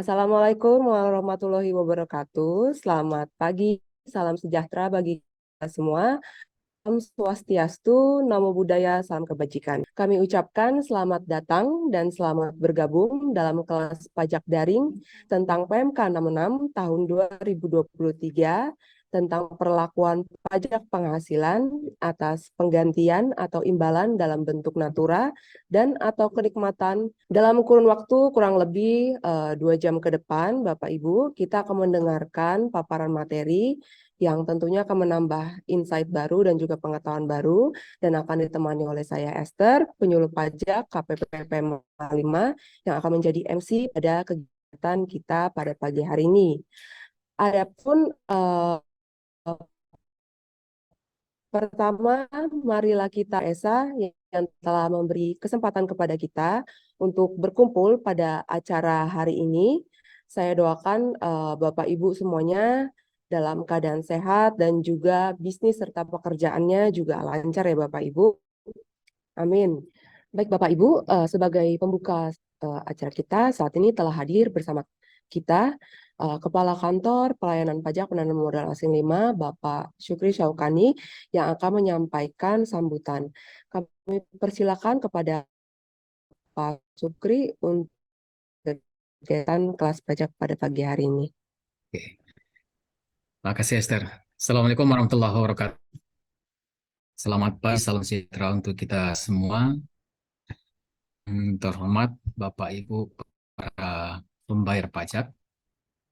Assalamualaikum warahmatullahi wabarakatuh. Selamat pagi, salam sejahtera bagi kita semua. Om Swastiastu, Namo Buddhaya, salam kebajikan. Kami ucapkan selamat datang dan selamat bergabung dalam kelas pajak daring tentang PMK 66 tahun 2023 tentang perlakuan pajak penghasilan atas penggantian atau imbalan dalam bentuk natura dan atau kenikmatan dalam kurun waktu kurang lebih 2 jam ke depan. Bapak Ibu, kita akan mendengarkan paparan materi yang tentunya akan menambah insight baru dan juga pengetahuan baru dan akan ditemani oleh saya Esther, penyuluh pajak KPPP 5 yang akan menjadi MC pada kegiatan kita pada pagi hari ini. Adapun pertama, marilah kita Esa yang telah memberi kesempatan kepada kita untuk berkumpul pada acara hari ini. Saya doakan Bapak Ibu semuanya dalam keadaan sehat dan juga bisnis serta pekerjaannya juga lancar ya Bapak Ibu. Amin. Baik Bapak Ibu, sebagai pembuka acara kita saat ini telah hadir bersama kita Kepala Kantor Pelayanan Pajak Penanaman Modal Asing 5, Bapak Syukri Syaukani, yang akan menyampaikan sambutan. Kami persilakan kepada Pak Syukri untuk kegiatan kelas pajak pada pagi hari ini. Oke. Makasih Esther. Assalamualaikum warahmatullahi wabarakatuh. Selamat pagi, salam sejahtera untuk kita semua. Terhormat Bapak Ibu para pembayar pajak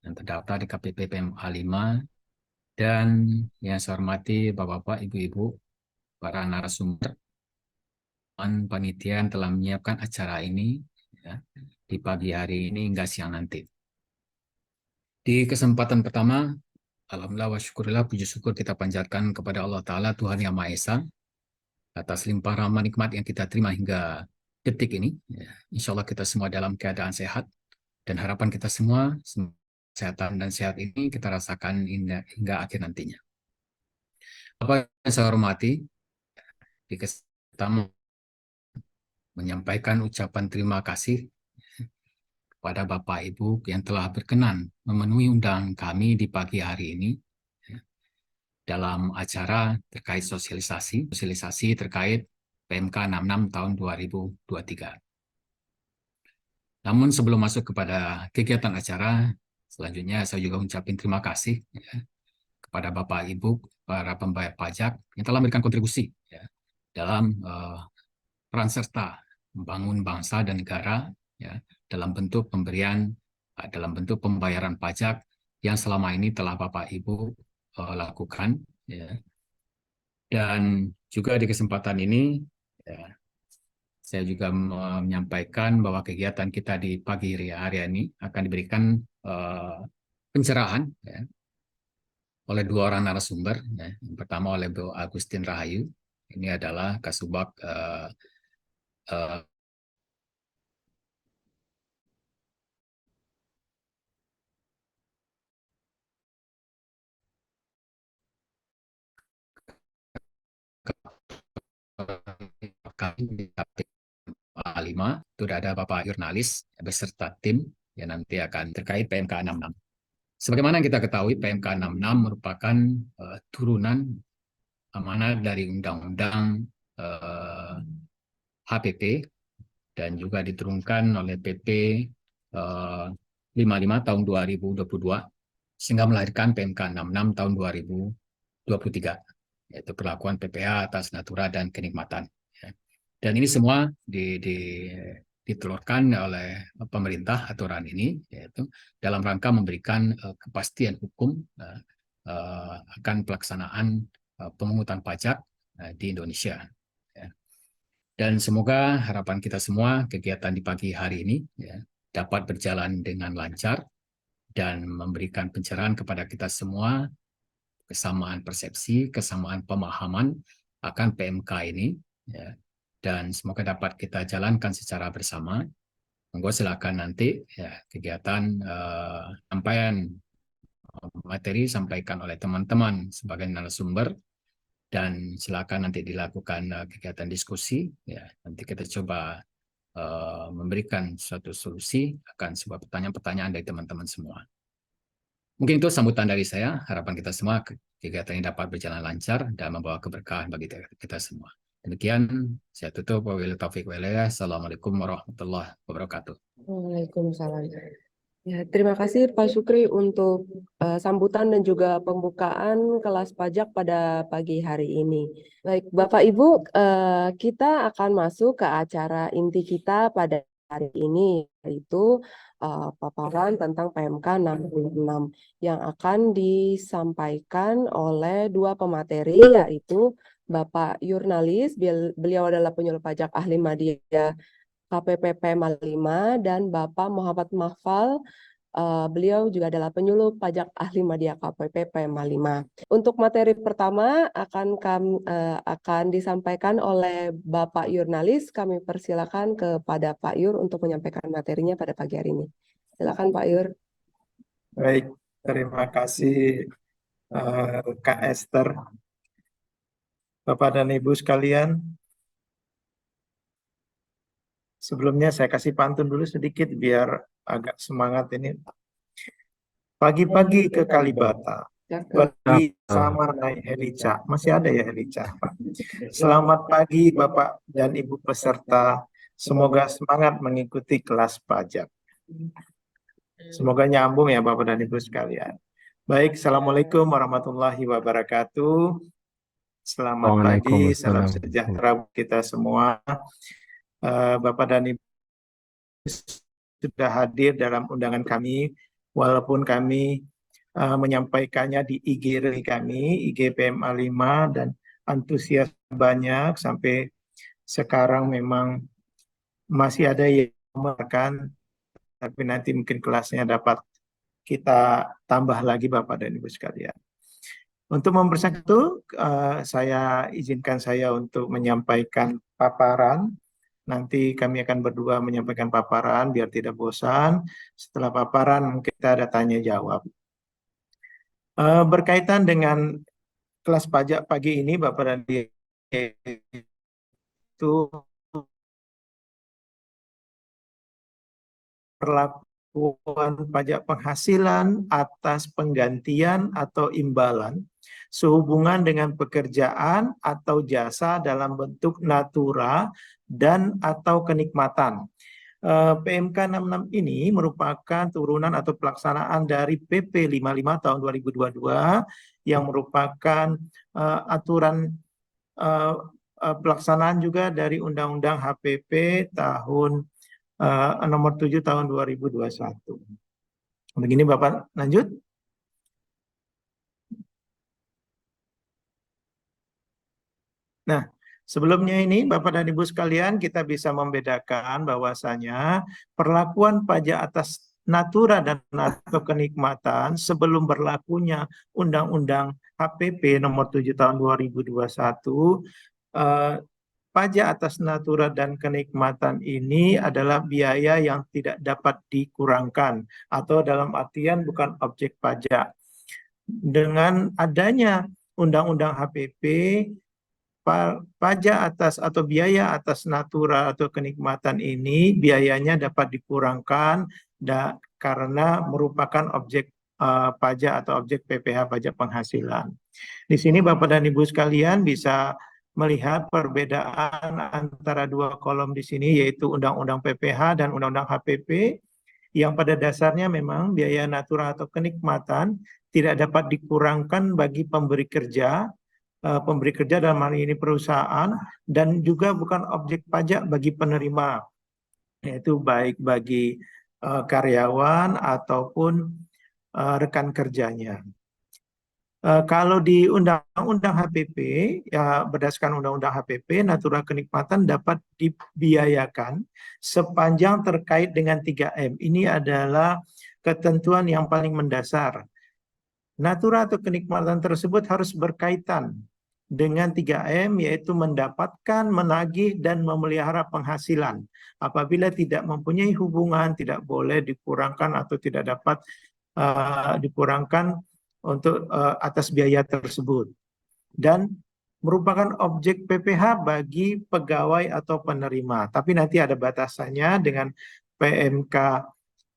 yang terdaftar di KPP PMA 5 dan yang saya hormati Bapak-Bapak, Ibu-Ibu, para narasumber dan panitia yang telah menyiapkan acara ini ya, di pagi hari ini hingga siang nanti. Di kesempatan pertama, alhamdulillah wa syukurillah, puji syukur kita panjatkan kepada Allah Ta'ala, Tuhan Yang Maha Esa, atas limpah rahmat nikmat yang kita terima hingga detik ini. Ya, insya Allah kita semua dalam keadaan sehat, dan harapan kita semua kesehatan dan sehat ini kita rasakan hingga akhir nantinya. Bapak yang saya hormati, di pertama menyampaikan ucapan terima kasih kepada Bapak Ibu yang telah berkenan memenuhi undangan kami di pagi hari ini dalam acara terkait sosialisasi terkait PMK 66 tahun 2023. Namun sebelum masuk kepada kegiatan acara, selanjutnya saya juga ucapin terima kasih ya, kepada Bapak Ibu para pembayar pajak yang telah memberikan kontribusi ya, dalam peran serta membangun bangsa dan negara ya, dalam bentuk pemberian, dalam bentuk pembayaran pajak yang selama ini telah Bapak Ibu lakukan ya. Dan juga di kesempatan ini ya, saya juga menyampaikan bahwa kegiatan kita di pagi hari ini akan diberikan pencerahan ya, oleh dua orang narasumber. Ya. Yang pertama oleh Bu Agustin Rahayu. Ini adalah Kasubag uh, KP5. Itu ada Bapak jurnalis beserta tim yang nanti akan terkait PMK 66. Sebagaimana kita ketahui, PMK 66 merupakan turunan amanat dari Undang-Undang HPP dan juga diturunkan oleh PP 55 tahun 2022 sehingga melahirkan PMK 66 tahun 2023, yaitu perlakuan PPh atas natura dan kenikmatan. Dan ini semua ditelurkan oleh pemerintah aturan ini, yaitu dalam rangka memberikan kepastian hukum akan pelaksanaan pemungutan pajak di Indonesia. Dan semoga harapan kita semua kegiatan di pagi hari ini ya, dapat berjalan dengan lancar dan memberikan pencerahan kepada kita semua, kesamaan persepsi, kesamaan pemahaman akan PMK ini, ya, dan semoga dapat kita jalankan secara bersama. Monggo silakan nanti ya, kegiatan sampaian materi sampaikan oleh teman-teman sebagai narasumber, dan silakan nanti dilakukan kegiatan diskusi. Ya, nanti kita coba memberikan suatu solusi akan sebuah pertanyaan-pertanyaan dari teman-teman semua. Mungkin itu sambutan dari saya. Harapan kita semua kegiatan ini dapat berjalan lancar dan membawa keberkahan bagi kita semua. Demikian saya tutup. Wabillahi taufiq wal hidayah. Assalamualaikum warahmatullahi wabarakatuh. Waalaikumsalam. Ya, terima kasih Pak Syukri untuk sambutan dan juga pembukaan kelas pajak pada pagi hari ini. Baik, Bapak Ibu, kita akan masuk ke acara inti kita pada hari ini, yaitu paparan tentang PMK 66 yang akan disampaikan oleh dua pemateri, yaitu Bapak Yurnalis, beliau adalah penyuluh pajak ahli media KPPP 5, dan Bapak Muhammad Mahfal, beliau juga adalah penyuluh pajak ahli media KPPP 5. Untuk materi pertama akan disampaikan oleh Bapak Yurnalis. Kami persilakan kepada Pak Yur untuk menyampaikan materinya pada pagi hari ini. Silakan Pak Yur. Baik, terima kasih Kak Esther. Bapak dan Ibu sekalian, sebelumnya saya kasih pantun dulu sedikit biar agak semangat ini. Pagi-pagi ke Kalibata, pergi sama naik helica. Masih ada ya helica, Pak? Selamat pagi Bapak dan Ibu peserta. Semoga semangat mengikuti kelas pajak. Semoga nyambung ya Bapak dan Ibu sekalian. Baik, Assalamualaikum warahmatullahi wabarakatuh. Selamat pagi, salam sejahtera kita semua. Bapak dan Ibu sudah hadir dalam undangan kami, walaupun kami menyampaikannya di IG kami, IG PMA 5, dan antusias banyak, sampai sekarang memang masih ada yang makan, tapi nanti mungkin kelasnya dapat kita tambah lagi Bapak dan Ibu sekalian. Untuk mempersatu, saya izinkan saya untuk menyampaikan paparan. Nanti kami akan berdua menyampaikan paparan biar tidak bosan. Setelah paparan kita ada tanya jawab. Berkaitan dengan kelas pajak pagi ini, Bapak dan Ibu, itu perlakuan pajak penghasilan atas penggantian atau imbalan sehubungan dengan pekerjaan atau jasa dalam bentuk natura dan atau kenikmatan. PMK 66 ini merupakan turunan atau pelaksanaan dari PP 55 tahun 2022 yang merupakan aturan pelaksanaan juga dari Undang-Undang HPP tahun nomor 7 tahun 2021. Begini Bapak, lanjut. Nah, sebelumnya ini Bapak dan Ibu sekalian, kita bisa membedakan bahwasanya perlakuan pajak atas natura dan atau kenikmatan sebelum berlakunya Undang-Undang HPP nomor 7 tahun 2021, pajak atas natura dan kenikmatan ini adalah biaya yang tidak dapat dikurangkan atau dalam artian bukan objek pajak. Dengan adanya Undang-Undang HPP, pajak atas atau biaya atas natura atau kenikmatan ini biayanya dapat dikurangkan karena merupakan objek pajak atau objek PPh pajak penghasilan. Di sini Bapak dan Ibu sekalian bisa melihat perbedaan antara dua kolom di sini, yaitu Undang-Undang PPh dan Undang-Undang HPP, yang pada dasarnya memang biaya natura atau kenikmatan tidak dapat dikurangkan bagi pemberi kerja dalam hal ini perusahaan, dan juga bukan objek pajak bagi penerima, yaitu baik bagi karyawan ataupun rekan kerjanya. Kalau di Undang-Undang HPP, ya berdasarkan Undang-Undang HPP, natura kenikmatan dapat dibiayakan sepanjang terkait dengan 3M. Ini adalah ketentuan yang paling mendasar. Natura atau kenikmatan tersebut harus berkaitan dengan 3M, yaitu mendapatkan, menagih, dan memelihara penghasilan. Apabila tidak mempunyai hubungan, tidak boleh dikurangkan atau tidak dapat dikurangkan untuk atas biaya tersebut. Dan merupakan objek PPh bagi pegawai atau penerima. Tapi nanti ada batasannya dengan PMK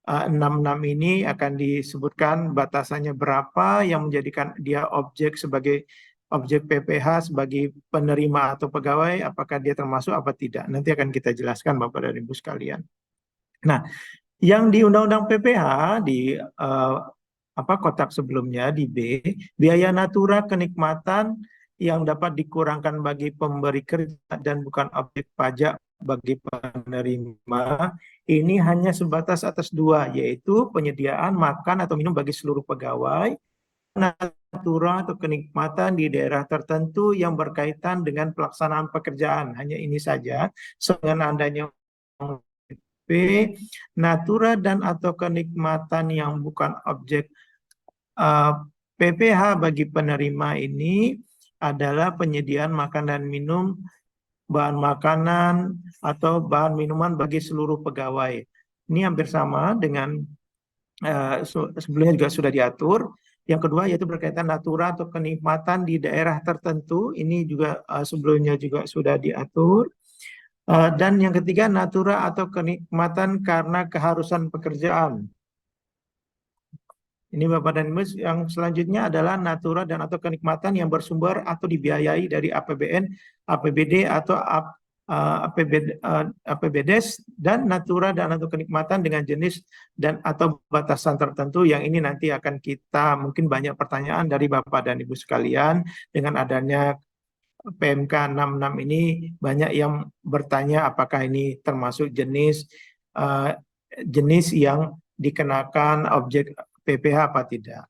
66 ini akan disebutkan batasannya berapa yang menjadikan dia objek sebagai objek PPh sebagai penerima atau pegawai, apakah dia termasuk apa tidak. Nanti akan kita jelaskan Bapak dan Ibu sekalian. Nah, yang di Undang-Undang PPh di kotak sebelumnya di B, biaya natura kenikmatan yang dapat dikurangkan bagi pemberi kerja dan bukan objek pajak bagi penerima ini hanya sebatas atas dua, yaitu penyediaan makan atau minum bagi seluruh pegawai, natura atau kenikmatan di daerah tertentu yang berkaitan dengan pelaksanaan pekerjaan. Hanya ini saja. Dengan adanya P, natura dan atau kenikmatan yang bukan objek PPh bagi penerima ini adalah penyediaan makan dan minum, bahan makanan atau bahan minuman bagi seluruh pegawai. Ini hampir sama dengan sebelumnya juga sudah diatur. Yang kedua yaitu berkaitan natura atau kenikmatan di daerah tertentu. Ini juga sebelumnya juga sudah diatur. Dan yang ketiga natura atau kenikmatan karena keharusan pekerjaan. Ini Bapak dan Ibu, yang selanjutnya adalah natura dan atau kenikmatan yang bersumber atau dibiayai dari APBN, APBD atau APBDes, dan natura dan atau kenikmatan dengan jenis dan atau batasan tertentu yang ini nanti akan kita mungkin banyak pertanyaan dari Bapak dan Ibu sekalian dengan adanya PMK 66 ini banyak yang bertanya apakah ini termasuk jenis yang dikenakan objek PPh apa tidak.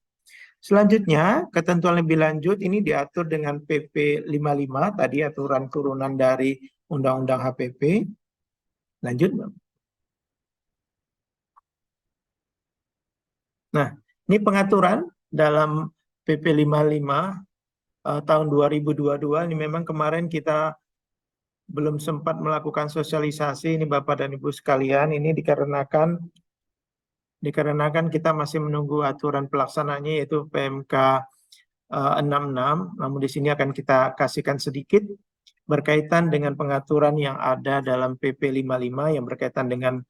Selanjutnya, ketentuan lebih lanjut ini diatur dengan PP 55, tadi aturan turunan dari Undang-Undang HPP. Lanjut. Nah, ini pengaturan dalam PP 55 tahun 2022. Ini memang kemarin kita belum sempat melakukan sosialisasi ini Bapak dan Ibu sekalian. Ini dikarenakan kita masih menunggu aturan pelaksanaannya yaitu PMK 66. Namun di sini akan kita kasihkan sedikit berkaitan dengan pengaturan yang ada dalam PP 55 yang berkaitan dengan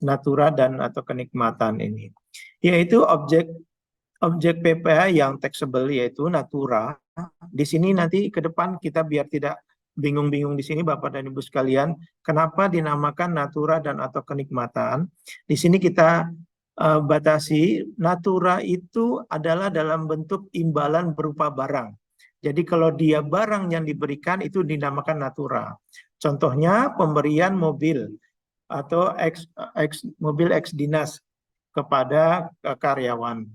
natura dan atau kenikmatan ini. Yaitu objek PPh yang taxable yaitu natura. Di sini nanti ke depan kita biar tidak bingung-bingung di sini Bapak dan Ibu sekalian, kenapa dinamakan natura dan atau kenikmatan? Di sini kita batasi, natura itu adalah dalam bentuk imbalan berupa barang. Jadi kalau dia barang yang diberikan itu dinamakan natura. Contohnya pemberian mobil atau mobil X dinas kepada karyawan.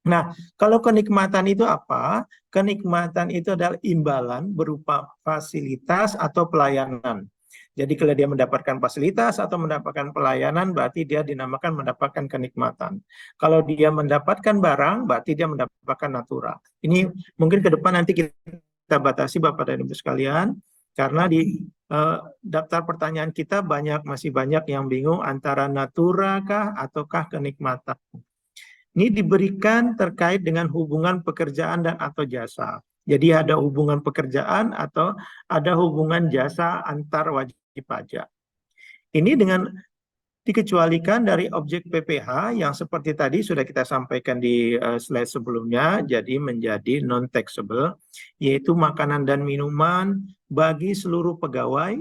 Nah, kalau kenikmatan itu apa? Kenikmatan itu adalah imbalan berupa fasilitas atau pelayanan. Jadi kalau dia mendapatkan fasilitas atau mendapatkan pelayanan, berarti dia dinamakan mendapatkan kenikmatan. Kalau dia mendapatkan barang, berarti dia mendapatkan natura. Ini mungkin ke depan nanti kita batasi Bapak dan Ibu sekalian, karena di daftar pertanyaan kita masih banyak yang bingung antara natura kah ataukah kenikmatan. Ini diberikan terkait dengan hubungan pekerjaan dan atau jasa. Jadi ada hubungan pekerjaan atau ada hubungan jasa antar wajib pajak. Ini dengan dikecualikan dari objek PPh yang seperti tadi sudah kita sampaikan di slide sebelumnya, jadi menjadi non-taxable, yaitu makanan dan minuman bagi seluruh pegawai,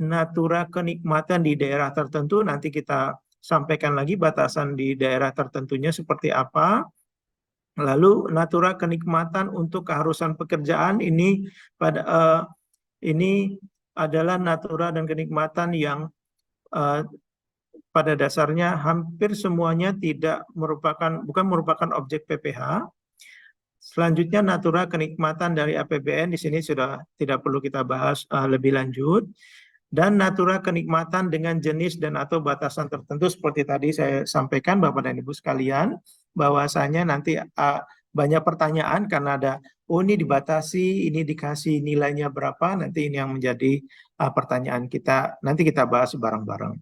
natura kenikmatan di daerah tertentu, nanti kita sampaikan lagi batasan di daerah tertentunya seperti apa. Lalu natura kenikmatan untuk keharusan pekerjaan ini ini adalah natura dan kenikmatan yang pada dasarnya hampir semuanya bukan merupakan objek PPh. Selanjutnya natura kenikmatan dari APBN di sini sudah tidak perlu kita bahas lebih lanjut. Dan natura kenikmatan dengan jenis dan atau batasan tertentu seperti tadi saya sampaikan Bapak dan Ibu sekalian, bahwasanya nanti banyak pertanyaan karena ada ini dibatasi, ini dikasih nilainya berapa, nanti ini yang menjadi pertanyaan kita, nanti kita bahas bareng-bareng.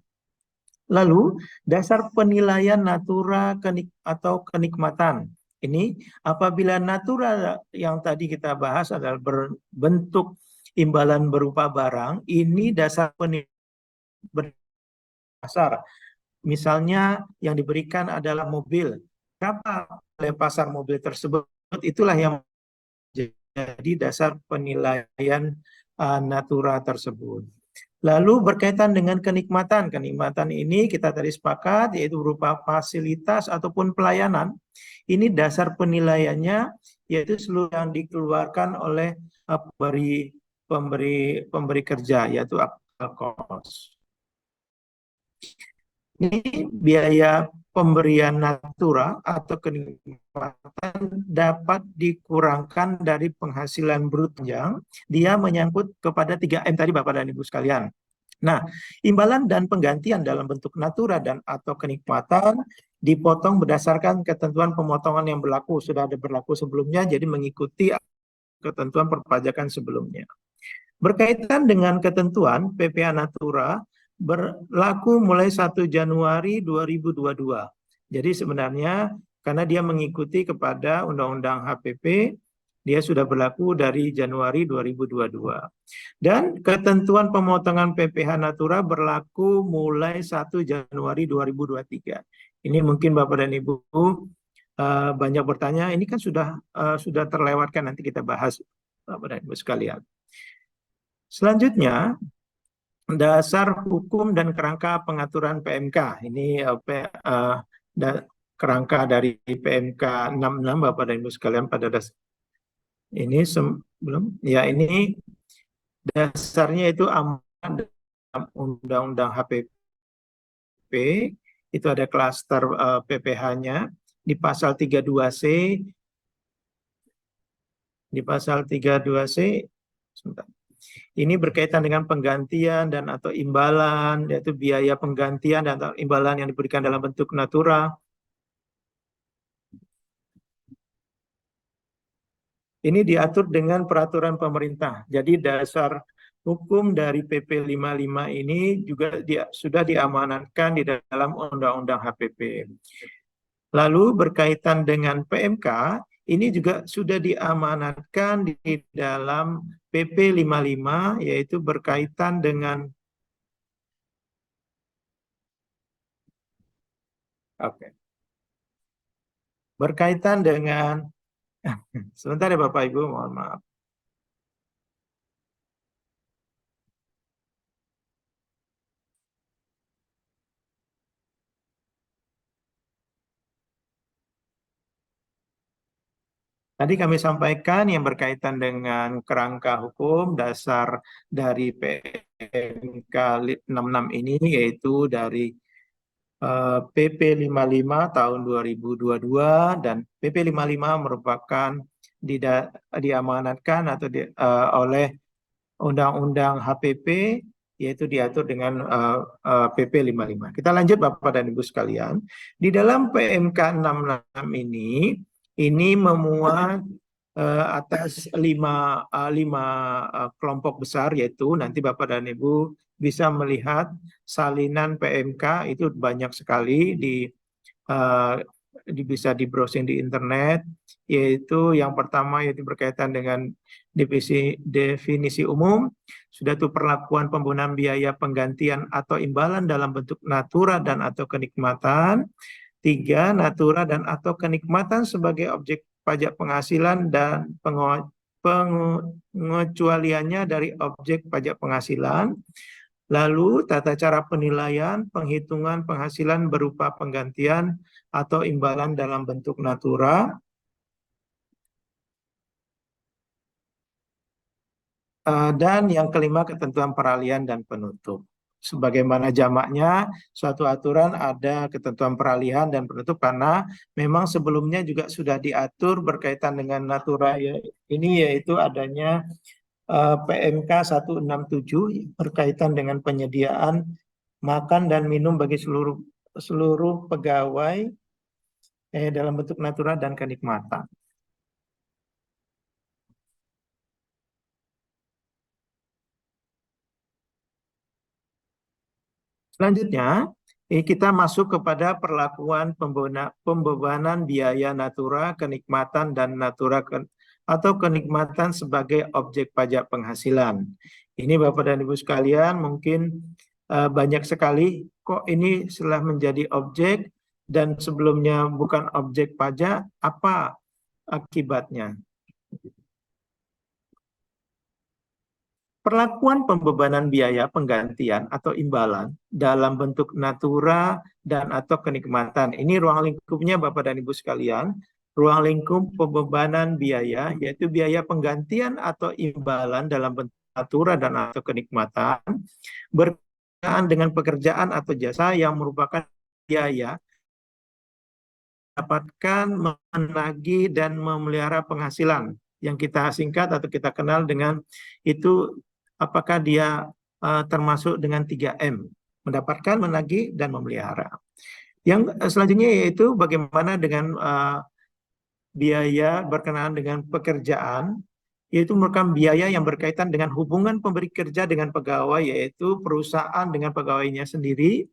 Lalu dasar penilaian natura atau kenikmatan ini apabila natura yang tadi kita bahas adalah berbentuk imbalan berupa barang, ini dasar penilaian berdasar. Misalnya yang diberikan adalah mobil. Berapa oleh pasar mobil tersebut? Itulah yang jadi dasar penilaian natura tersebut. Lalu berkaitan dengan kenikmatan. Kenikmatan ini kita tadi sepakat yaitu berupa fasilitas ataupun pelayanan. Ini dasar penilaiannya yaitu seluruh yang dikeluarkan oleh pemberi kerja yaitu actual cost. Ini biaya pemberian natura atau kenikmatan dapat dikurangkan dari penghasilan brut yang dia menyangkut kepada 3M tadi Bapak dan Ibu sekalian. Nah, imbalan dan penggantian dalam bentuk natura dan atau kenikmatan dipotong berdasarkan ketentuan pemotongan yang berlaku, sudah ada berlaku sebelumnya, jadi mengikuti ketentuan perpajakan sebelumnya. Berkaitan dengan ketentuan PPh Natura berlaku mulai 1 Januari 2022. Jadi sebenarnya karena dia mengikuti kepada Undang-Undang HPP, dia sudah berlaku dari Januari 2022. Dan ketentuan pemotongan PPh Natura berlaku mulai 1 Januari 2023. Ini mungkin Bapak dan Ibu banyak bertanya, ini kan sudah terlewatkan, nanti kita bahas Bapak dan Ibu sekalian. Selanjutnya, dasar hukum dan kerangka pengaturan PMK. Ini kerangka dari PMK 66 Bapak dan Ibu sekalian pada dasar. Ini belum? Ya, ini dasarnya itu amanat dalam Undang-Undang HPP. Itu ada klaster PPh-nya di pasal 32C. Di pasal 32C, sebentar. Ini berkaitan dengan penggantian dan atau imbalan, yaitu biaya penggantian dan atau imbalan yang diberikan dalam bentuk natura. Ini diatur dengan peraturan pemerintah. Jadi dasar hukum dari PP 55 ini juga sudah diamanatkan di dalam Undang-Undang HPP. Lalu berkaitan dengan PMK, ini juga sudah diamanatkan di dalam PP 55, yaitu berkaitan dengan berkaitan dengan sebentar ya Bapak Ibu, mohon maaf. Tadi kami sampaikan yang berkaitan dengan kerangka hukum dasar dari PMK 66 ini yaitu dari PP 55 tahun 2022 dan PP 55 merupakan diamanatkan atau oleh Undang-Undang HPP yaitu diatur dengan PP 55. Kita lanjut Bapak dan Ibu sekalian. Di dalam PMK 66 ini memuat atas lima kelompok besar, yaitu nanti Bapak dan Ibu bisa melihat salinan PMK itu banyak sekali bisa di browsing di internet, yaitu yang pertama yaitu berkaitan dengan definisi umum, sudah itu perlakuan penggunaan biaya penggantian atau imbalan dalam bentuk natura dan atau kenikmatan. 3, natura dan atau kenikmatan sebagai objek pajak penghasilan dan pengecualiannya dari objek pajak penghasilan. Lalu tata cara penilaian, penghitungan penghasilan berupa penggantian atau imbalan dalam bentuk natura. Dan yang kelima, ketentuan peralihan dan penutup. Sebagaimana jamaknya, suatu aturan ada ketentuan peralihan dan penutup karena memang sebelumnya juga sudah diatur berkaitan dengan natura ya. Ini yaitu adanya PMK 167 berkaitan dengan penyediaan makan dan minum bagi seluruh pegawai dalam bentuk natura dan kenikmatan. Selanjutnya, Kita masuk kepada perlakuan pembebanan biaya natura, kenikmatan, dan natura atau kenikmatan sebagai objek pajak penghasilan. Ini Bapak dan Ibu sekalian mungkin banyak sekali kok ini setelah menjadi objek dan sebelumnya bukan objek pajak, apa akibatnya? Perlakuan pembebanan biaya penggantian atau imbalan dalam bentuk natura dan atau kenikmatan. Ini ruang lingkupnya Bapak dan Ibu sekalian. Ruang lingkup pembebanan biaya yaitu biaya penggantian atau imbalan dalam bentuk natura dan atau kenikmatan berkaitan dengan pekerjaan atau jasa yang merupakan biaya dapatkan menagih dan memelihara penghasilan yang kita singkat atau kita kenal dengan itu. Apakah dia termasuk dengan 3M, mendapatkan, menagih, dan memelihara. Yang selanjutnya yaitu bagaimana dengan biaya berkenaan dengan pekerjaan, yaitu merupakan biaya yang berkaitan dengan hubungan pemberi kerja dengan pegawai, yaitu perusahaan dengan pegawainya sendiri.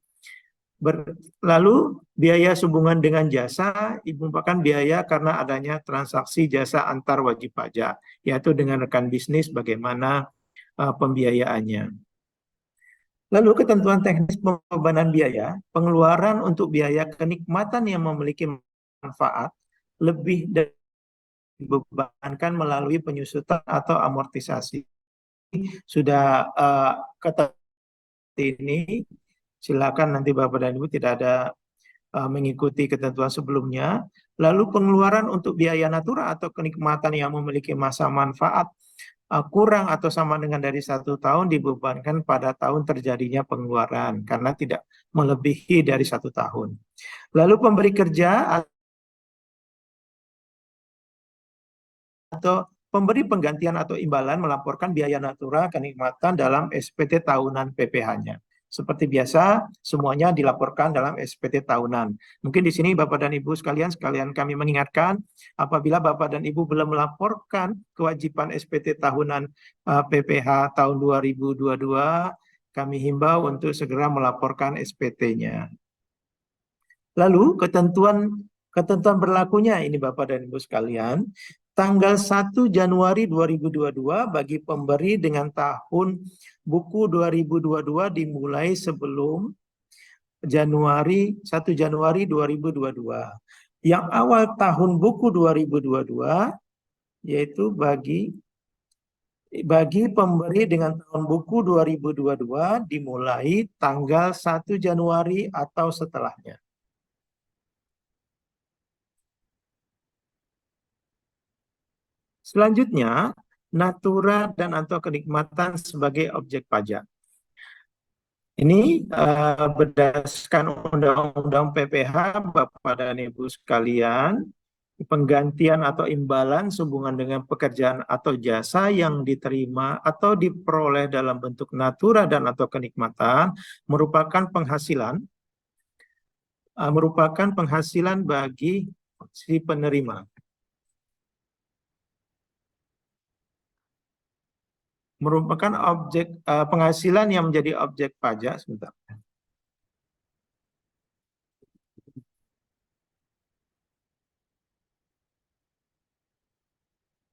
Lalu biaya sehubungan dengan jasa, itu merupakan biaya karena adanya transaksi jasa antar wajib pajak, yaitu dengan rekan bisnis bagaimana pembiayaannya. Lalu ketentuan teknis pembebanan biaya, pengeluaran untuk biaya kenikmatan yang memiliki manfaat lebih dari dibebankan melalui penyusutan atau amortisasi. Sudah ini silakan nanti Bapak dan Ibu tidak ada mengikuti ketentuan sebelumnya. Lalu pengeluaran untuk biaya natura atau kenikmatan yang memiliki masa manfaat kurang atau sama dengan dari 1 tahun dibebankan pada tahun terjadinya pengeluaran karena tidak melebihi dari 1 tahun. Lalu pemberi kerja atau pemberi penggantian atau imbalan melaporkan biaya natura kenikmatan dalam SPT tahunan PPh-nya. Seperti biasa, semuanya dilaporkan dalam SPT tahunan. Mungkin di sini Bapak dan Ibu sekalian kami mengingatkan, apabila Bapak dan Ibu belum melaporkan kewajiban SPT tahunan PPh tahun 2022, kami himbau untuk segera melaporkan SPT-nya. Lalu ketentuan berlakunya ini Bapak dan Ibu sekalian, tanggal 1 Januari 2022 bagi pemberi dengan tahun buku 2022 dimulai sebelum 1 Januari 2022. Yang awal tahun buku 2022 yaitu bagi pemberi dengan tahun buku 2022 dimulai tanggal 1 Januari atau setelahnya. Selanjutnya, natura dan atau kenikmatan sebagai objek pajak. Ini berdasarkan Undang-Undang PPh, Bapak dan Ibu sekalian, penggantian atau imbalan sehubungan dengan pekerjaan atau jasa yang diterima atau diperoleh dalam bentuk natura dan atau kenikmatan merupakan penghasilan bagi si penerima. Merupakan objek penghasilan yang menjadi objek pajak. Sebentar.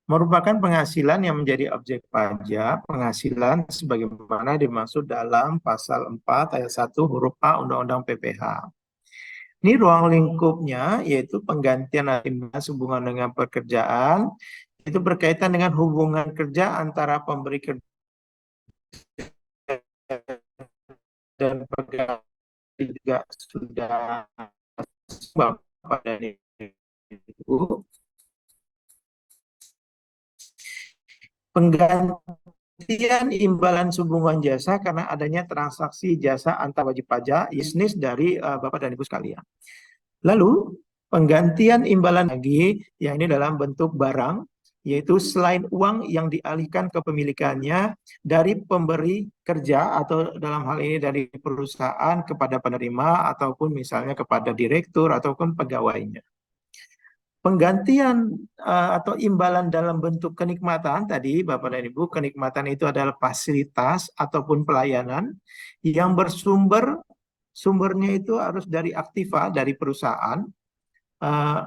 Merupakan penghasilan yang menjadi objek pajak, penghasilan sebagaimana dimaksud dalam pasal 4 ayat 1 huruf A Undang-Undang PPh. Ini ruang lingkupnya yaitu penggantian imbalan sehubungan dengan pekerjaan, itu berkaitan dengan hubungan kerja antara pemberi kerja dan pegawai juga sudah Bapak dan Ibu. Penggantian imbalan sehubungan jasa karena adanya transaksi jasa antar wajib pajak bisnis dari Bapak dan Ibu sekalian. Lalu penggantian imbalan lagi yang ini dalam bentuk barang, yaitu selain uang yang dialihkan kepemilikannya dari pemberi kerja atau dalam hal ini dari perusahaan kepada penerima ataupun misalnya kepada direktur ataupun pegawainya. Penggantian atau imbalan dalam bentuk kenikmatan tadi Bapak dan Ibu, kenikmatan itu adalah fasilitas ataupun pelayanan yang bersumber sumbernya itu harus dari Aktiva, dari perusahaan. Eh,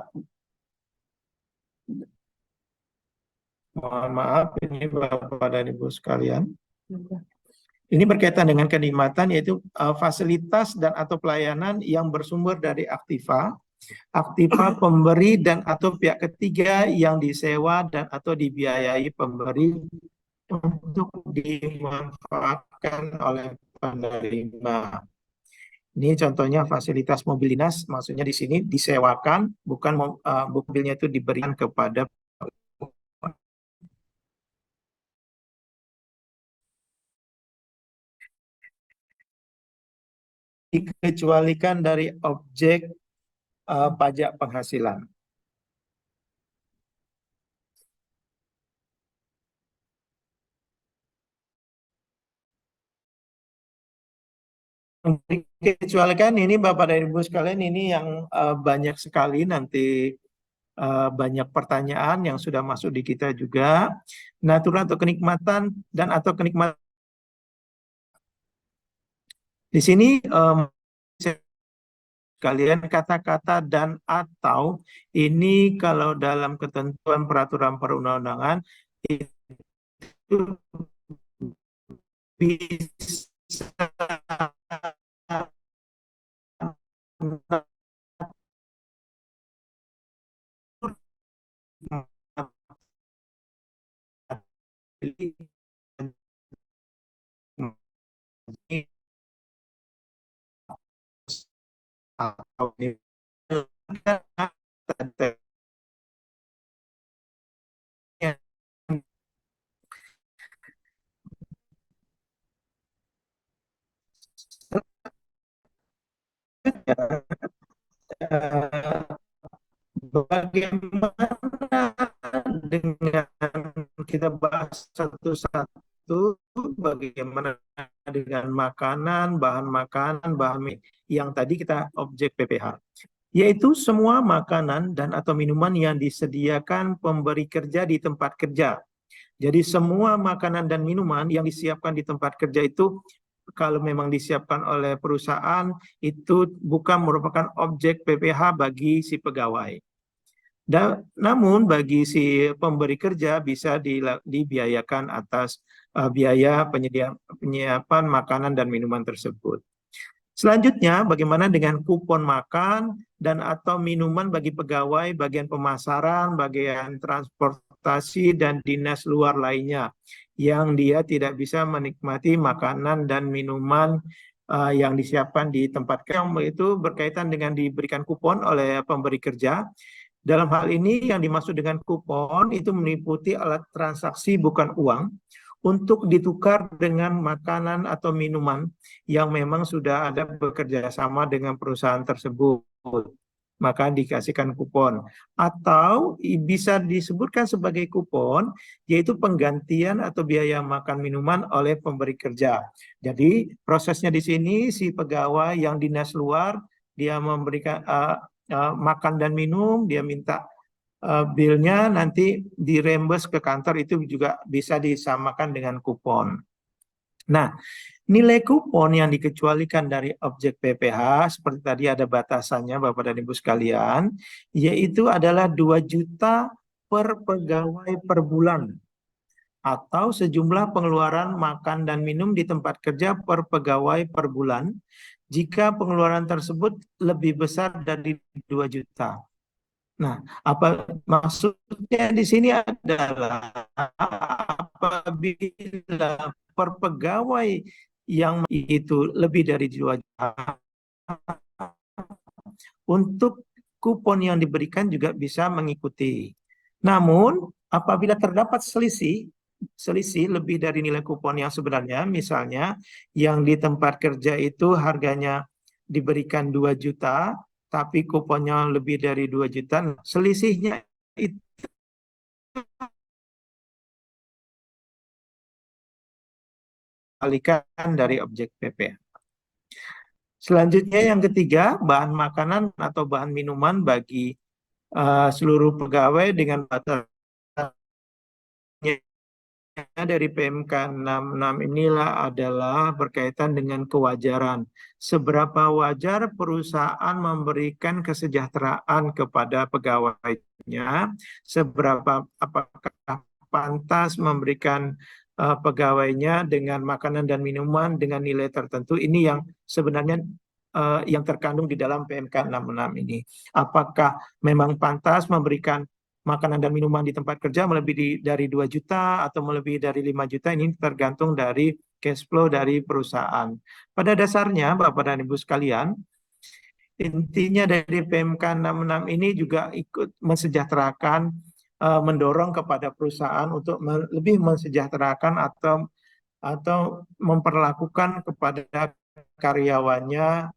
Mohon maaf, ini Bapak dan Ibu sekalian. Ini berkaitan dengan kenikmatan, yaitu fasilitas dan atau pelayanan yang bersumber dari Aktiva, Aktiva pemberi dan atau pihak ketiga yang disewa dan atau dibiayai pemberi untuk dimanfaatkan oleh penerima. Ini contohnya fasilitas mobil dinas, maksudnya di sini disewakan, bukan mobilnya itu diberikan kepada dikecualikan dari objek pajak penghasilan. Dikecualikan ini Bapak dan Ibu sekalian, ini yang banyak sekali nanti banyak pertanyaan yang sudah masuk di kita juga. Natura atau kenikmatan dan atau kenikmatan di sini kalian kata-kata dan atau ini kalau dalam ketentuan peraturan perundang-undangan itu bisa atau bagaimana dengan kita bahas satu-satu, bagaimana dengan makanan, bahan yang tadi kita objek PPH, yaitu semua makanan dan atau minuman yang disediakan pemberi kerja di tempat kerja. Jadi semua makanan dan minuman yang disiapkan di tempat kerja itu kalau memang disiapkan oleh perusahaan itu bukan merupakan objek PPH bagi si pegawai. Namun bagi si pemberi kerja bisa dibiayakan atas biaya penyiapan makanan dan minuman tersebut. Selanjutnya, bagaimana dengan kupon makan dan atau minuman bagi pegawai bagian pemasaran, bagian transportasi, dan dinas luar lainnya yang dia tidak bisa menikmati makanan dan minuman yang disiapkan di tempat kerja, itu berkaitan dengan diberikan kupon oleh pemberi kerja. Dalam hal ini yang dimaksud dengan kupon itu meliputi alat transaksi bukan uang untuk ditukar dengan makanan atau minuman yang memang sudah ada bekerja sama dengan perusahaan tersebut. Maka dikasihkan kupon. Atau bisa disebutkan sebagai kupon, yaitu penggantian atau biaya makan minuman oleh pemberi kerja. Jadi prosesnya di sini si pegawai yang dinas luar, dia memberikan makan dan minum, dia minta bilnya nanti dirembes ke kantor, itu juga bisa disamakan dengan kupon. Nah, nilai kupon yang dikecualikan dari objek PPH seperti tadi ada batasannya Bapak dan Ibu sekalian, yaitu adalah 2 juta per pegawai per bulan atau sejumlah pengeluaran makan dan minum di tempat kerja per pegawai per bulan jika pengeluaran tersebut lebih besar dari 2 juta. Nah, apa maksudnya di sini adalah apabila per pegawai yang itu lebih dari 2 juta, untuk kupon yang diberikan juga bisa mengikuti. Namun, apabila terdapat selisih lebih dari nilai kupon yang sebenarnya, misalnya yang di tempat kerja itu harganya diberikan 2 juta, tapi kuponnya lebih dari 2 juta, selisihnya itu alihkan dari objek PP. Selanjutnya yang ketiga, bahan makanan atau bahan minuman bagi seluruh pegawai dengan batasnya dari PMK 66 inilah adalah berkaitan dengan kewajaran. Seberapa wajar perusahaan memberikan kesejahteraan kepada pegawainya, apakah pantas memberikan pegawainya dengan makanan dan minuman dengan nilai tertentu. Ini yang sebenarnya yang terkandung di dalam PMK 66 ini. Apakah memang pantas memberikan makanan dan minuman di tempat kerja melebihi dari 2 juta atau melebihi dari 5 juta, ini tergantung dari cash flow dari perusahaan. Pada dasarnya, Bapak dan Ibu sekalian, intinya dari PMK 66 ini juga ikut mensejahterakan, mendorong kepada perusahaan untuk lebih mensejahterakan atau memperlakukan kepada karyawannya,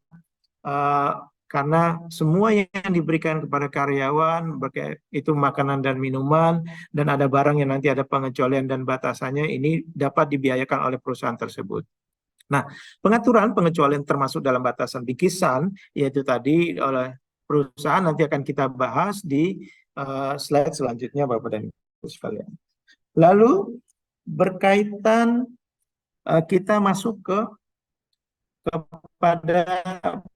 karena semua yang diberikan kepada karyawan, itu makanan dan minuman, dan ada barang yang nanti ada pengecualian dan batasannya, ini dapat dibiayakan oleh perusahaan tersebut. Nah, pengaturan pengecualian termasuk dalam batasan bingkisan, yaitu tadi oleh perusahaan, nanti akan kita bahas di slide selanjutnya, Bapak dan Ibu sekalian. Lalu, berkaitan, kita masuk kepada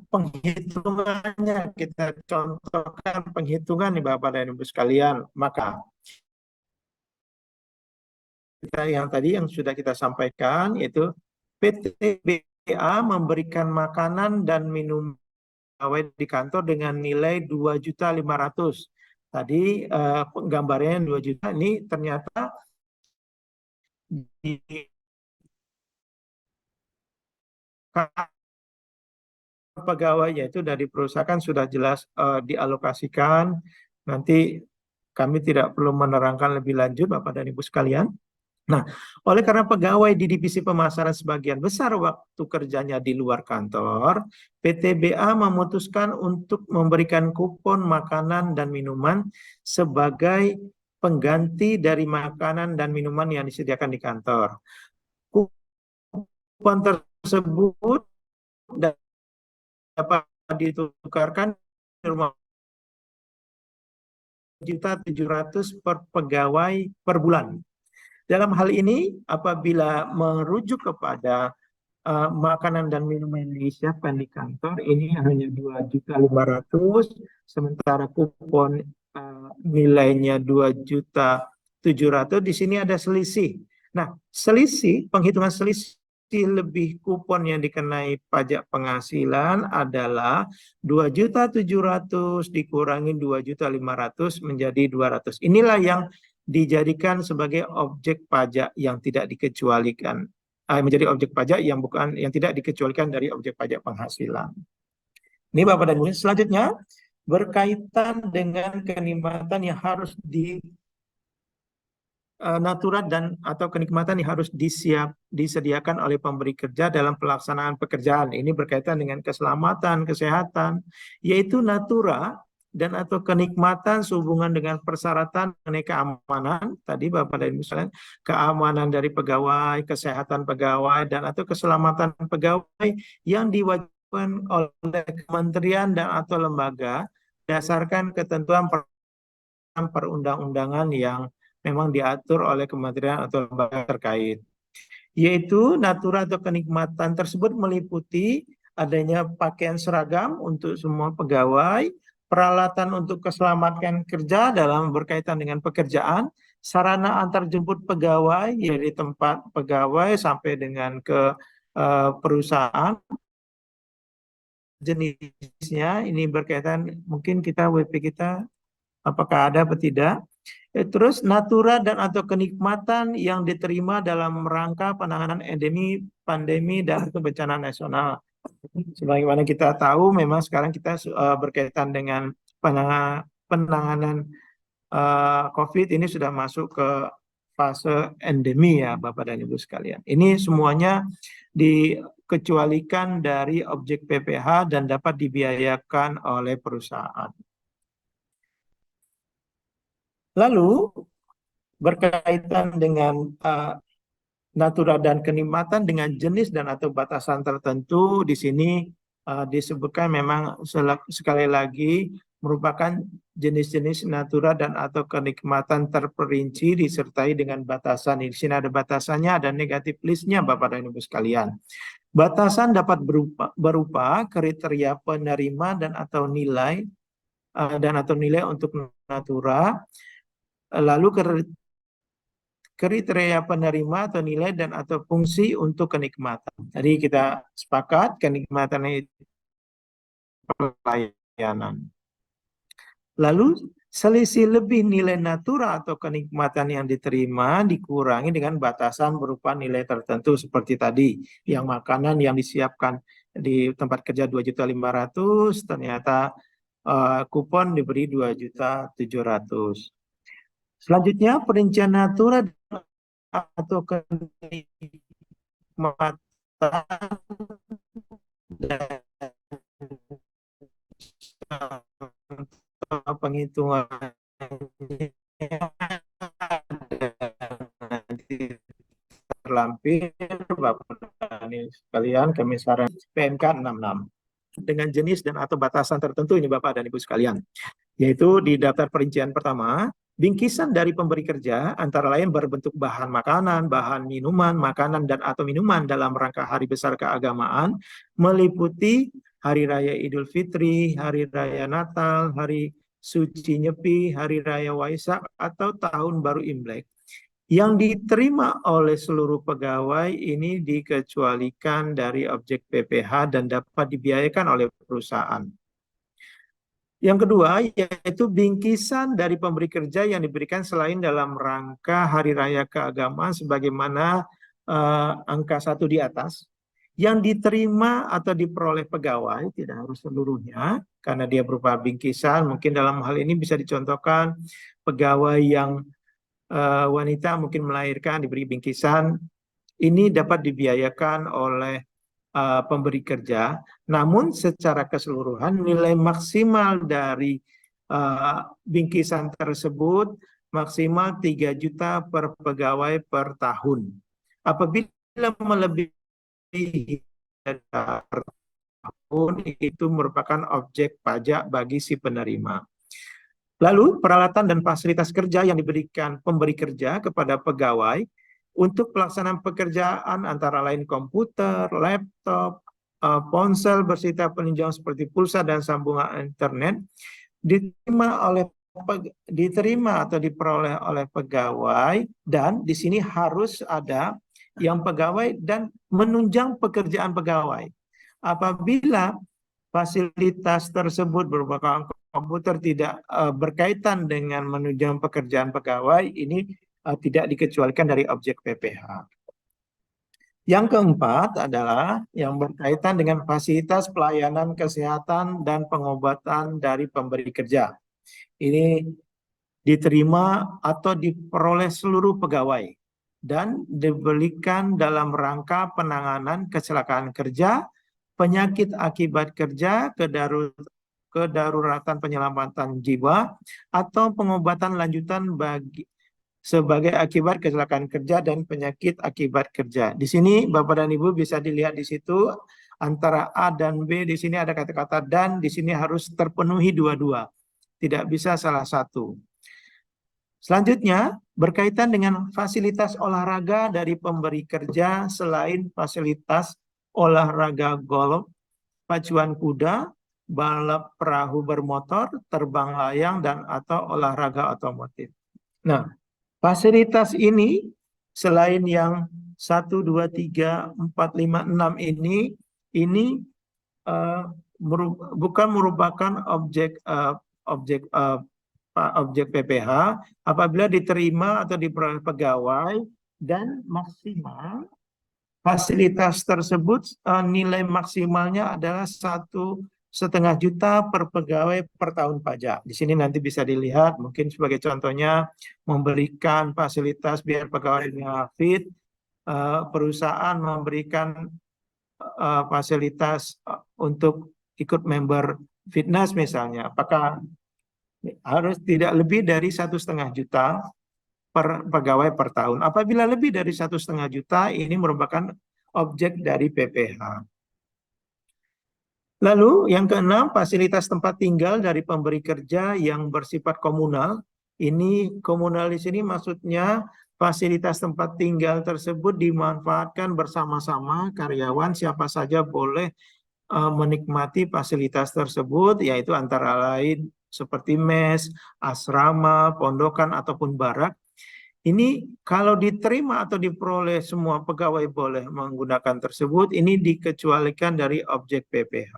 penghitungannya, kita contohkan penghitungan nih Bapak dan Ibu sekalian. Maka yang tadi yang sudah kita sampaikan, yaitu PTBA memberikan makanan dan minum pegawai di kantor dengan nilai 2.500.000. Tadi gambarnya 2 juta, ini ternyata di pegawainya itu dari perusahaan sudah jelas dialokasikan. Nanti kami tidak perlu menerangkan lebih lanjut, Bapak dan Ibu sekalian. Nah, oleh karena pegawai di divisi pemasaran sebagian besar waktu kerjanya di luar kantor, PTBA memutuskan untuk memberikan kupon makanan dan minuman sebagai pengganti dari makanan dan minuman yang disediakan di kantor. Kupon tersebut dapat ditukarkan di rumah 1.700.000 per pegawai per bulan. Dalam hal ini, apabila merujuk kepada makanan dan minuman yang disiapkan di kantor, ini hanya 2.500.000, sementara kupon nilainya 2.700.000, di sini ada selisih. Nah, penghitungan selisih lebih kupon yang dikenai pajak penghasilan adalah 2.700.000 dikurangi 2.500.000 menjadi 200. Inilah yang dijadikan sebagai objek pajak yang tidak dikecualikan, menjadi objek pajak yang tidak dikecualikan dari objek pajak penghasilan. Ini Bapak dan Ibu, selanjutnya berkaitan dengan kenikmatan yang harus natural dan atau kenikmatan yang harus disediakan oleh pemberi kerja dalam pelaksanaan pekerjaan. Ini berkaitan dengan keselamatan, kesehatan, yaitu natura dan atau kenikmatan sehubungan dengan persyaratan mengenai keamanan, tadi Bapak dan Ibu sekalian, keamanan dari pegawai, kesehatan pegawai, dan atau keselamatan pegawai yang diwajibkan oleh kementerian dan atau lembaga berdasarkan ketentuan perundang-undangan yang memang diatur oleh kementerian atau lembaga terkait. Yaitu natura atau kenikmatan tersebut meliputi adanya pakaian seragam untuk semua pegawai, peralatan untuk keselamatan kerja dalam berkaitan dengan pekerjaan, sarana antar jemput pegawai dari tempat pegawai sampai dengan ke perusahaan, jenisnya ini berkaitan, mungkin kita WP kita apakah ada atau tidak. Terus natura dan atau kenikmatan yang diterima dalam rangka penanganan endemi, pandemi, dan bencana nasional. Sebagaimana kita tahu, memang sekarang kita berkaitan dengan penanganan COVID ini sudah masuk ke fase endemi ya Bapak dan Ibu sekalian. Ini semuanya dikecualikan dari objek PPh dan dapat dibiayakan oleh perusahaan. Lalu berkaitan dengan natura dan kenikmatan dengan jenis dan atau batasan tertentu, di sini disebutkan memang sekali lagi merupakan jenis-jenis natura dan atau kenikmatan terperinci disertai dengan batasan. Di sini ada batasannya, ada negatif listnya Bapak dan Ibu sekalian. Batasan dapat berupa kriteria penerima dan atau nilai untuk natura, lalu kriteria penerima atau nilai dan atau fungsi untuk kenikmatan. Jadi kita sepakat kenikmatan itu pelayanan. Lalu selisih lebih nilai natura atau kenikmatan yang diterima dikurangi dengan batasan berupa nilai tertentu seperti tadi, yang makanan yang disiapkan di tempat kerja 2.500.000 ternyata kupon diberi 2.700.000. Selanjutnya perincian natura atau kenikmatan dan penghitungan nanti terlampir Bapak dan Ibu sekalian, kami saran PMK 66 dengan jenis dan atau batasan tertentu ini Bapak dan Ibu sekalian, yaitu di daftar perincian pertama, bingkisan dari pemberi kerja antara lain berbentuk bahan makanan, bahan minuman, makanan dan atau minuman dalam rangka hari besar keagamaan meliputi Hari Raya Idul Fitri, Hari Raya Natal, Hari Suci Nyepi, Hari Raya Waisak, atau Tahun Baru Imlek. Yang diterima oleh seluruh pegawai ini dikecualikan dari objek PPh dan dapat dibiayakan oleh perusahaan. Yang kedua, yaitu bingkisan dari pemberi kerja yang diberikan selain dalam rangka Hari Raya Keagamaan sebagaimana angka 1 di atas, yang diterima atau diperoleh pegawai, tidak harus seluruhnya, karena dia berupa bingkisan. Mungkin dalam hal ini bisa dicontohkan pegawai yang wanita mungkin melahirkan diberi bingkisan, ini dapat dibiayakan oleh pemberi kerja. Namun secara keseluruhan nilai maksimal dari bingkisan tersebut maksimal 3 juta per pegawai per tahun. Apabila melebihi per tahun, itu merupakan objek pajak bagi si penerima. Lalu peralatan dan fasilitas kerja yang diberikan pemberi kerja kepada pegawai untuk pelaksanaan pekerjaan antara lain komputer, laptop, ponsel beserta peninjauan seperti pulsa dan sambungan internet diterima atau diperoleh oleh pegawai, dan di sini harus ada yang pegawai dan menunjang pekerjaan pegawai. Apabila fasilitas tersebut berupa komputer tidak berkaitan dengan menunjang pekerjaan pegawai, ini tidak dikecualikan dari objek PPh. Yang keempat adalah yang berkaitan dengan fasilitas pelayanan kesehatan dan pengobatan dari pemberi kerja. Ini diterima atau diperoleh seluruh pegawai dan diberikan dalam rangka penanganan kecelakaan kerja, penyakit akibat kerja, kedaruratan penyelamatan jiwa, atau pengobatan lanjutan sebagai akibat kecelakaan kerja dan penyakit akibat kerja. Di sini Bapak dan Ibu bisa dilihat di situ antara A dan B, di sini ada kata-kata dan, di sini harus terpenuhi dua-dua. Tidak bisa salah satu. Selanjutnya, berkaitan dengan fasilitas olahraga dari pemberi kerja selain fasilitas olahraga golf, pacuan kuda, balap perahu bermotor, terbang layang, dan atau olahraga otomotif. Nah, fasilitas ini selain yang 1, 2, 3, 4, 5, 6 ini bukan merupakan objek PPh apabila diterima atau diperoleh pegawai dan maksimal fasilitas tersebut nilai maksimalnya adalah 1,5 juta per pegawai per tahun pajak. Di sini nanti bisa dilihat, mungkin sebagai contohnya memberikan fasilitas biar pegawainya fit, perusahaan memberikan fasilitas untuk ikut member fitness misalnya. Apakah harus tidak lebih dari 1,5 juta per pegawai per tahun. Apabila lebih dari 1,5 juta, ini merupakan objek dari PPh. Lalu yang keenam, fasilitas tempat tinggal dari pemberi kerja yang bersifat komunal. Ini komunal di sini maksudnya fasilitas tempat tinggal tersebut dimanfaatkan bersama-sama karyawan, siapa saja boleh menikmati fasilitas tersebut, yaitu antara lain seperti mes, asrama, pondokan, ataupun barak. Ini kalau diterima atau diperoleh semua pegawai boleh menggunakan tersebut, ini dikecualikan dari objek PPh.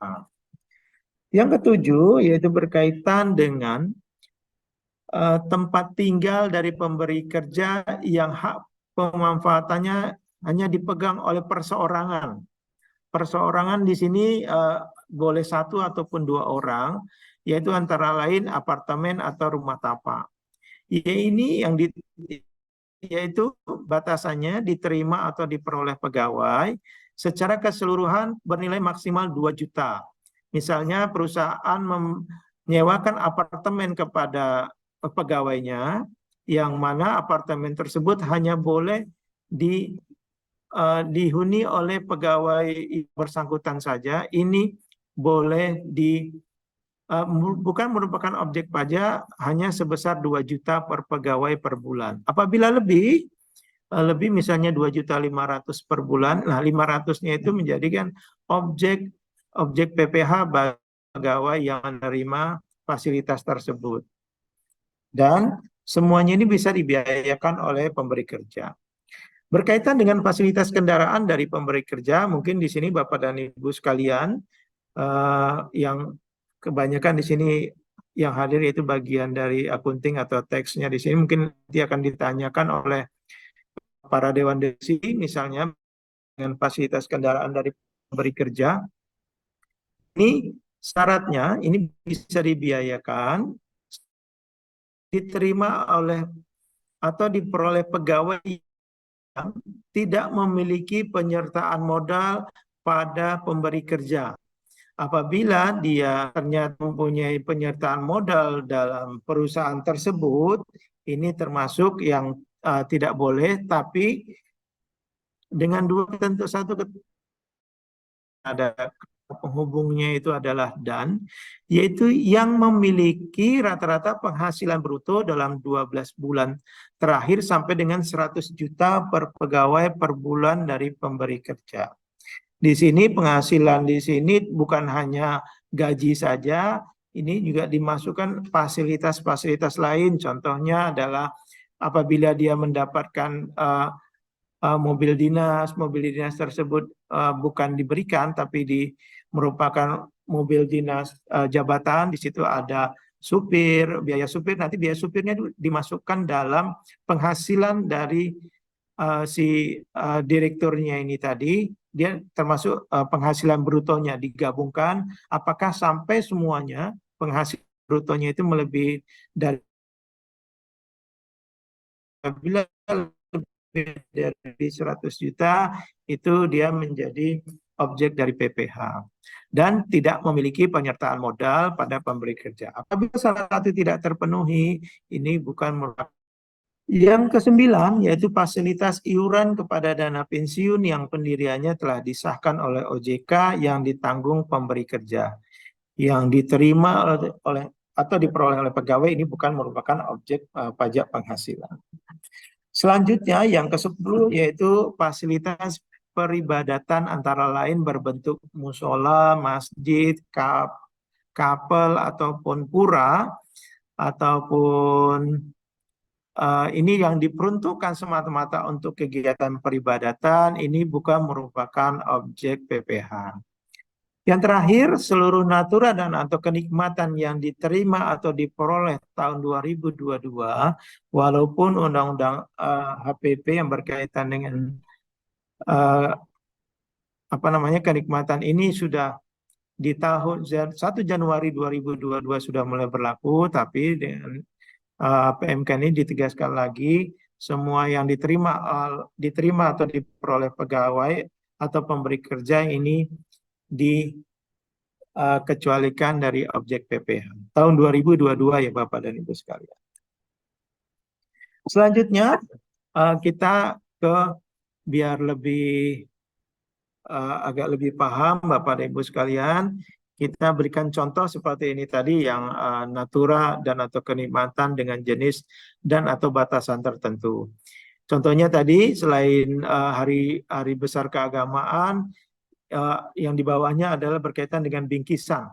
Yang ketujuh yaitu berkaitan dengan tempat tinggal dari pemberi kerja yang hak pemanfaatannya hanya dipegang oleh perseorangan. Perseorangan di sini boleh satu ataupun dua orang, yaitu antara lain apartemen atau rumah tapak. Yaitu batasannya diterima atau diperoleh pegawai secara keseluruhan bernilai maksimal 2 juta. Misalnya perusahaan menyewakan apartemen kepada pegawainya, yang mana apartemen tersebut hanya boleh dihuni oleh pegawai bersangkutan saja. Ini boleh bukan merupakan objek pajak, hanya sebesar 2 juta per pegawai per bulan. Apabila lebih misalnya 2.500.000 per bulan, nah 500-nya itu menjadikan objek PPh bagi pegawai yang menerima fasilitas tersebut. Dan semuanya ini bisa dibiayakan oleh pemberi kerja. Berkaitan dengan fasilitas kendaraan dari pemberi kerja, mungkin di sini Bapak dan Ibu sekalian, yang kebanyakan di sini yang hadir yaitu bagian dari akunting atau teksnya di sini, mungkin nanti akan ditanyakan oleh para dewan direksi, misalnya dengan fasilitas kendaraan dari pemberi kerja. Ini syaratnya ini bisa dibiayakan, diterima oleh atau diperoleh pegawai yang tidak memiliki penyertaan modal pada pemberi kerja. Apabila dia ternyata mempunyai penyertaan modal dalam perusahaan tersebut, ini termasuk yang tidak boleh, tapi dengan dua ketentuan. Satu, ada penghubungnya itu adalah dan, yaitu yang memiliki rata-rata penghasilan bruto dalam 12 bulan terakhir sampai dengan 100 juta per pegawai per bulan dari pemberi kerja. Di sini penghasilan di sini bukan hanya gaji saja, ini juga dimasukkan fasilitas-fasilitas lain. Contohnya adalah apabila dia mendapatkan mobil dinas tersebut bukan diberikan tapi merupakan mobil dinas jabatan, di situ ada supir, biaya supir, nanti biaya supirnya dimasukkan dalam penghasilan dari si direkturnya ini tadi, dia termasuk penghasilan brutonya digabungkan, apakah sampai semuanya penghasilan brutonya itu melebihi dari, bila lebih dari 100 juta itu dia menjadi objek dari PPh dan tidak memiliki penyertaan modal pada pemberi kerja. Apabila salah satu tidak terpenuhi, ini bukan merupakan. Yang kesembilan yaitu fasilitas iuran kepada dana pensiun yang pendiriannya telah disahkan oleh OJK yang ditanggung pemberi kerja, yang diterima oleh atau diperoleh oleh pegawai, ini bukan merupakan objek pajak penghasilan. Selanjutnya yang ke-10 yaitu fasilitas peribadatan antara lain berbentuk musola, masjid, kapel ataupun pura, ataupun ini yang diperuntukkan semata-mata untuk kegiatan peribadatan, ini bukan merupakan objek PPh. Yang terakhir, seluruh natura dan atau kenikmatan yang diterima atau diperoleh tahun 2022, walaupun undang-undang HPP yang berkaitan dengan kenikmatan ini sudah di tahun 1 Januari 2022 sudah mulai berlaku, tapi dengan PMK ini ditegaskan lagi, semua yang diterima atau diperoleh pegawai atau pemberi kerja ini dikecualikan dari objek PPh. Tahun 2022 ya Bapak dan Ibu sekalian. Selanjutnya kita biar agak lebih paham Bapak dan Ibu sekalian, kita berikan contoh seperti ini tadi yang natura dan atau kenikmatan dengan jenis dan atau batasan tertentu. Contohnya tadi selain hari besar keagamaan, yang di bawahnya adalah berkaitan dengan bingkisan.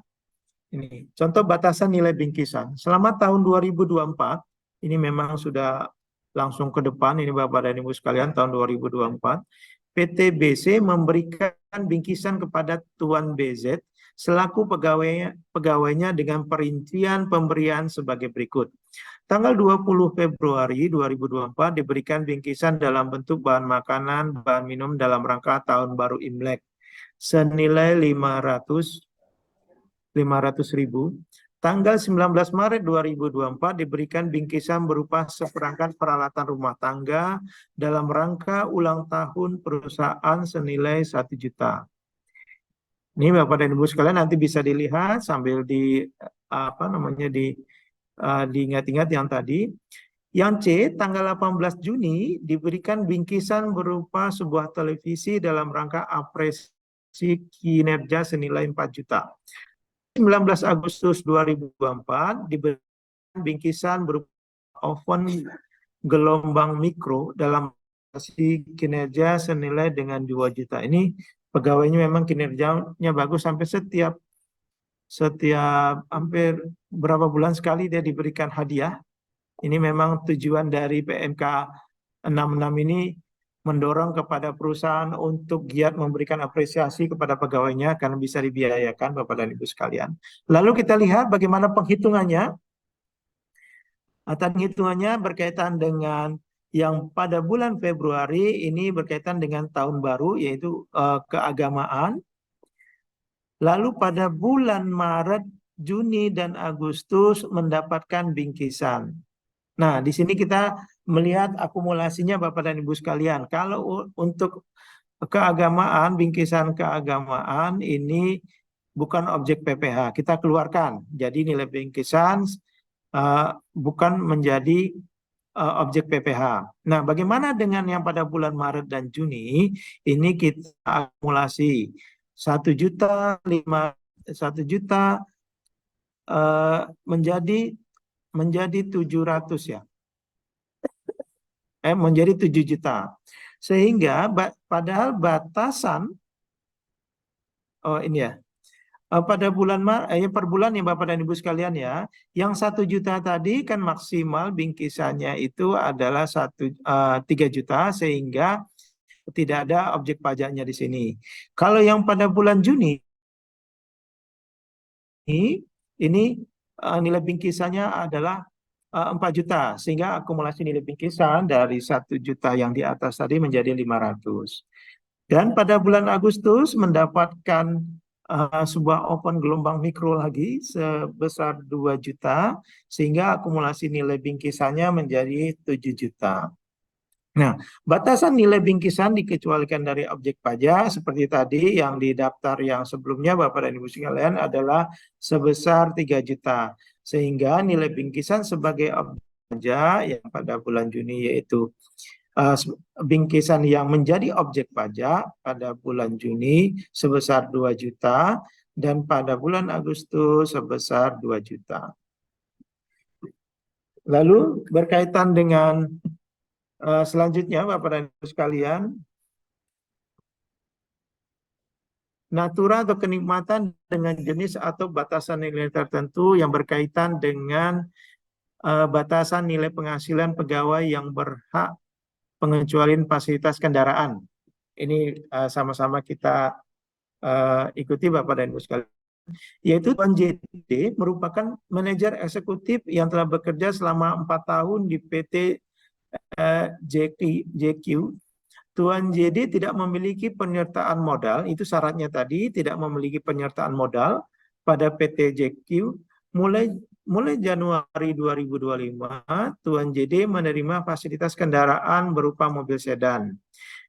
Ini contoh batasan nilai bingkisan. Selama tahun 2024, ini memang sudah langsung ke depan, ini Bapak dan Ibu sekalian, tahun 2024, PT BC memberikan bingkisan kepada Tuan BZ selaku pegawainya dengan perincian pemberian sebagai berikut. Tanggal 20 Februari 2024 diberikan bingkisan dalam bentuk bahan makanan, bahan minum dalam rangka Tahun Baru Imlek senilai 500.000. Tanggal 19 Maret 2024 diberikan bingkisan berupa seperangkat peralatan rumah tangga dalam rangka ulang tahun perusahaan senilai 1 juta. Ini Bapak dan Ibu sekalian nanti bisa dilihat sambil diingat-ingat yang tadi. Yang C, tanggal 18 Juni diberikan bingkisan berupa sebuah televisi dalam rangka apresiasi kinerja senilai 4 juta. 19 Agustus 2024 diberikan bingkisan berupa oven gelombang mikro dalam apresiasi kinerja senilai dengan 2 juta. Ini pegawainya memang kinerjanya bagus sampai setiap hampir berapa bulan sekali dia diberikan hadiah. Ini memang tujuan dari PMK 66 ini mendorong kepada perusahaan untuk giat memberikan apresiasi kepada pegawainya karena bisa dibiayakan Bapak dan Ibu sekalian. Lalu kita lihat bagaimana penghitungannya. Hitungannya berkaitan dengan yang pada bulan Februari ini berkaitan dengan tahun baru yaitu keagamaan. Lalu pada bulan Maret, Juni, dan Agustus mendapatkan bingkisan. Nah, di sini kita melihat akumulasinya Bapak dan Ibu sekalian. Kalau untuk keagamaan, bingkisan keagamaan ini bukan objek PPh, kita keluarkan. Jadi nilai bingkisan bukan menjadi objek PPh. Nah, bagaimana dengan yang pada bulan Maret dan Juni? Ini kita akumulasi 1 juta menjadi 700 ya. Menjadi 7 juta. Sehingga padahal batasan ini ya. Pada bulan per bulan ya Bapak dan Ibu sekalian ya, yang 1 juta tadi kan maksimal bingkisannya itu adalah 3 juta sehingga tidak ada objek pajaknya di sini. Kalau yang pada bulan Juni ini nilai bingkisannya adalah 4 juta sehingga akumulasi nilai bingkisan dari 1 juta yang di atas tadi menjadi 500. Dan pada bulan Agustus mendapatkan sebuah oven gelombang mikro lagi sebesar 2 juta sehingga akumulasi nilai bingkisannya menjadi 7 juta. Nah, batasan nilai bingkisan dikecualikan dari objek pajak seperti tadi yang di daftar yang sebelumnya Bapak dan Ibu sekalian adalah sebesar 3 juta. Sehingga nilai bingkisan sebagai objek pajak yang pada bulan Juni yaitu bingkisan yang menjadi objek pajak pada bulan Juni sebesar 2 juta dan pada bulan Agustus sebesar 2 juta. Lalu berkaitan dengan selanjutnya Bapak dan Ibu sekalian, natura atau kenikmatan dengan jenis atau batasan nilai tertentu yang berkaitan dengan batasan nilai penghasilan pegawai yang berhak pengecualian fasilitas kendaraan. Ini sama-sama kita ikuti Bapak dan Ibu sekalian. Yaitu Tuan JD merupakan manajer eksekutif yang telah bekerja selama 4 tahun di PT JQ. Tuan JD tidak memiliki penyertaan modal, itu syaratnya tadi, tidak memiliki penyertaan modal pada PT JQ. Mulai Januari 2025, Tuan JD menerima fasilitas kendaraan berupa mobil sedan.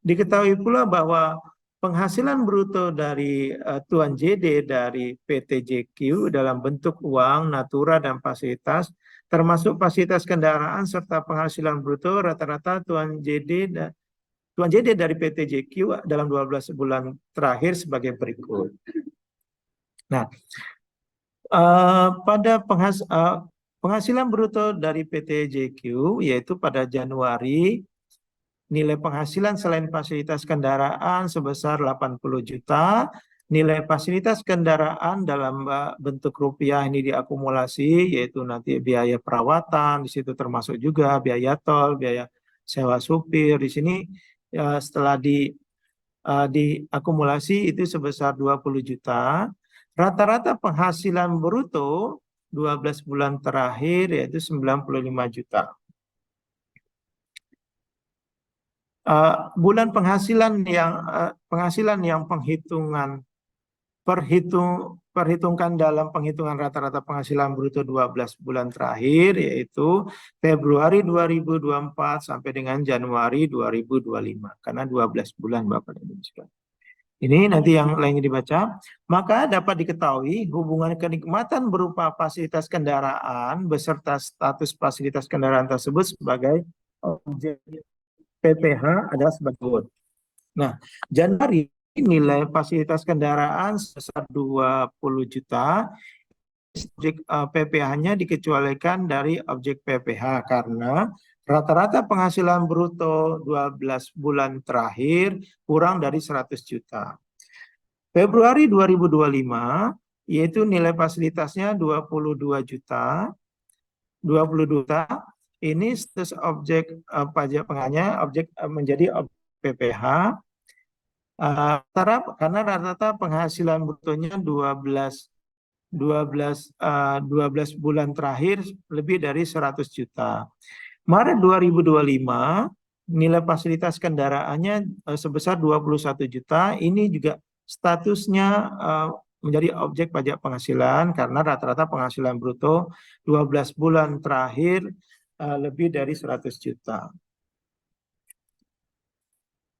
Diketahui pula bahwa penghasilan bruto dari Tuan JD dari PT JQ dalam bentuk uang, natura, dan fasilitas, termasuk fasilitas kendaraan serta penghasilan bruto rata-rata Tuan JD dari PT JQ dalam 12 bulan terakhir sebagai berikut. Nah, pada penghasilan bruto dari PT JQ, yaitu pada Januari, nilai penghasilan selain fasilitas kendaraan sebesar 80 juta, nilai fasilitas kendaraan dalam bentuk rupiah ini diakumulasi, yaitu nanti biaya perawatan, di situ termasuk juga biaya tol, biaya sewa supir. Di sini setelah diakumulasi itu sebesar 20 juta. Rata-rata penghasilan bruto 12 bulan terakhir yaitu 95 juta. Bulan penghasilan yang perhitungkan dalam penghitungan rata-rata penghasilan bruto 12 bulan terakhir yaitu Februari 2024 sampai dengan Januari 2025 karena 12 bulan Bapak dan Ibu sekalian. Ini nanti yang lainnya dibaca. Maka dapat diketahui hubungan kenikmatan berupa fasilitas kendaraan beserta status fasilitas kendaraan tersebut sebagai objek PPH adalah sebagai berikut. Nah, Januari nilai fasilitas kendaraan sebesar 20 juta. Objek PPH-nya dikecualikan dari objek PPH karena rata-rata penghasilan bruto 12 bulan terakhir kurang dari 100 juta. Februari 2025 yaitu nilai fasilitasnya 22 juta. 20 juta ini status objek pajak penghanya objek menjadi objek PPH karena rata-rata penghasilan brutonya 12 bulan terakhir lebih dari 100 juta. Maret 2025 nilai fasilitas kendaraannya sebesar 21 juta. Ini juga statusnya menjadi objek pajak penghasilan karena rata-rata penghasilan bruto 12 bulan terakhir lebih dari 100 juta.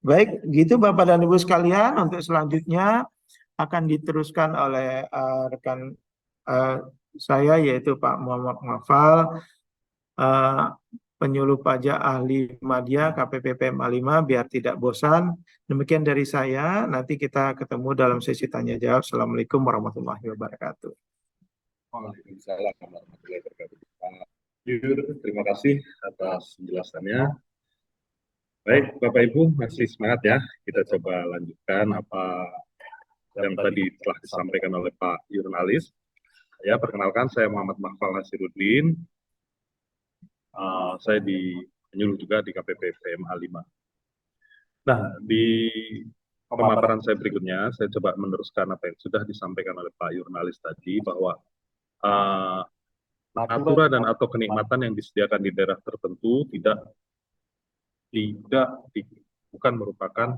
Baik, gitu Bapak dan Ibu sekalian. Untuk selanjutnya akan diteruskan oleh rekan saya yaitu Pak Muhammad Mafal, penyuluh pajak ahli Madya KPP PMA 5 biar tidak bosan. Demikian dari saya, nanti kita ketemu dalam sesi tanya jawab. Assalamualaikum warahmatullahi wabarakatuh. Waalaikumsalam warahmatullahi wabarakatuh. Pak Yur, terima kasih atas penjelasannya. Baik, Bapak Ibu masih semangat ya. Kita coba lanjutkan apa yang tadi telah disampaikan oleh Pak Jurnalis. Ya, perkenalkan saya Muhammad Mahfal Nasiruddin. Saya penyuluh juga di KPP PMA 5. Nah, di pemaparan saya berikutnya, saya coba meneruskan apa yang sudah disampaikan oleh Pak Jurnalis tadi, bahwa natura dan atau kenikmatan yang disediakan di daerah tertentu bukan merupakan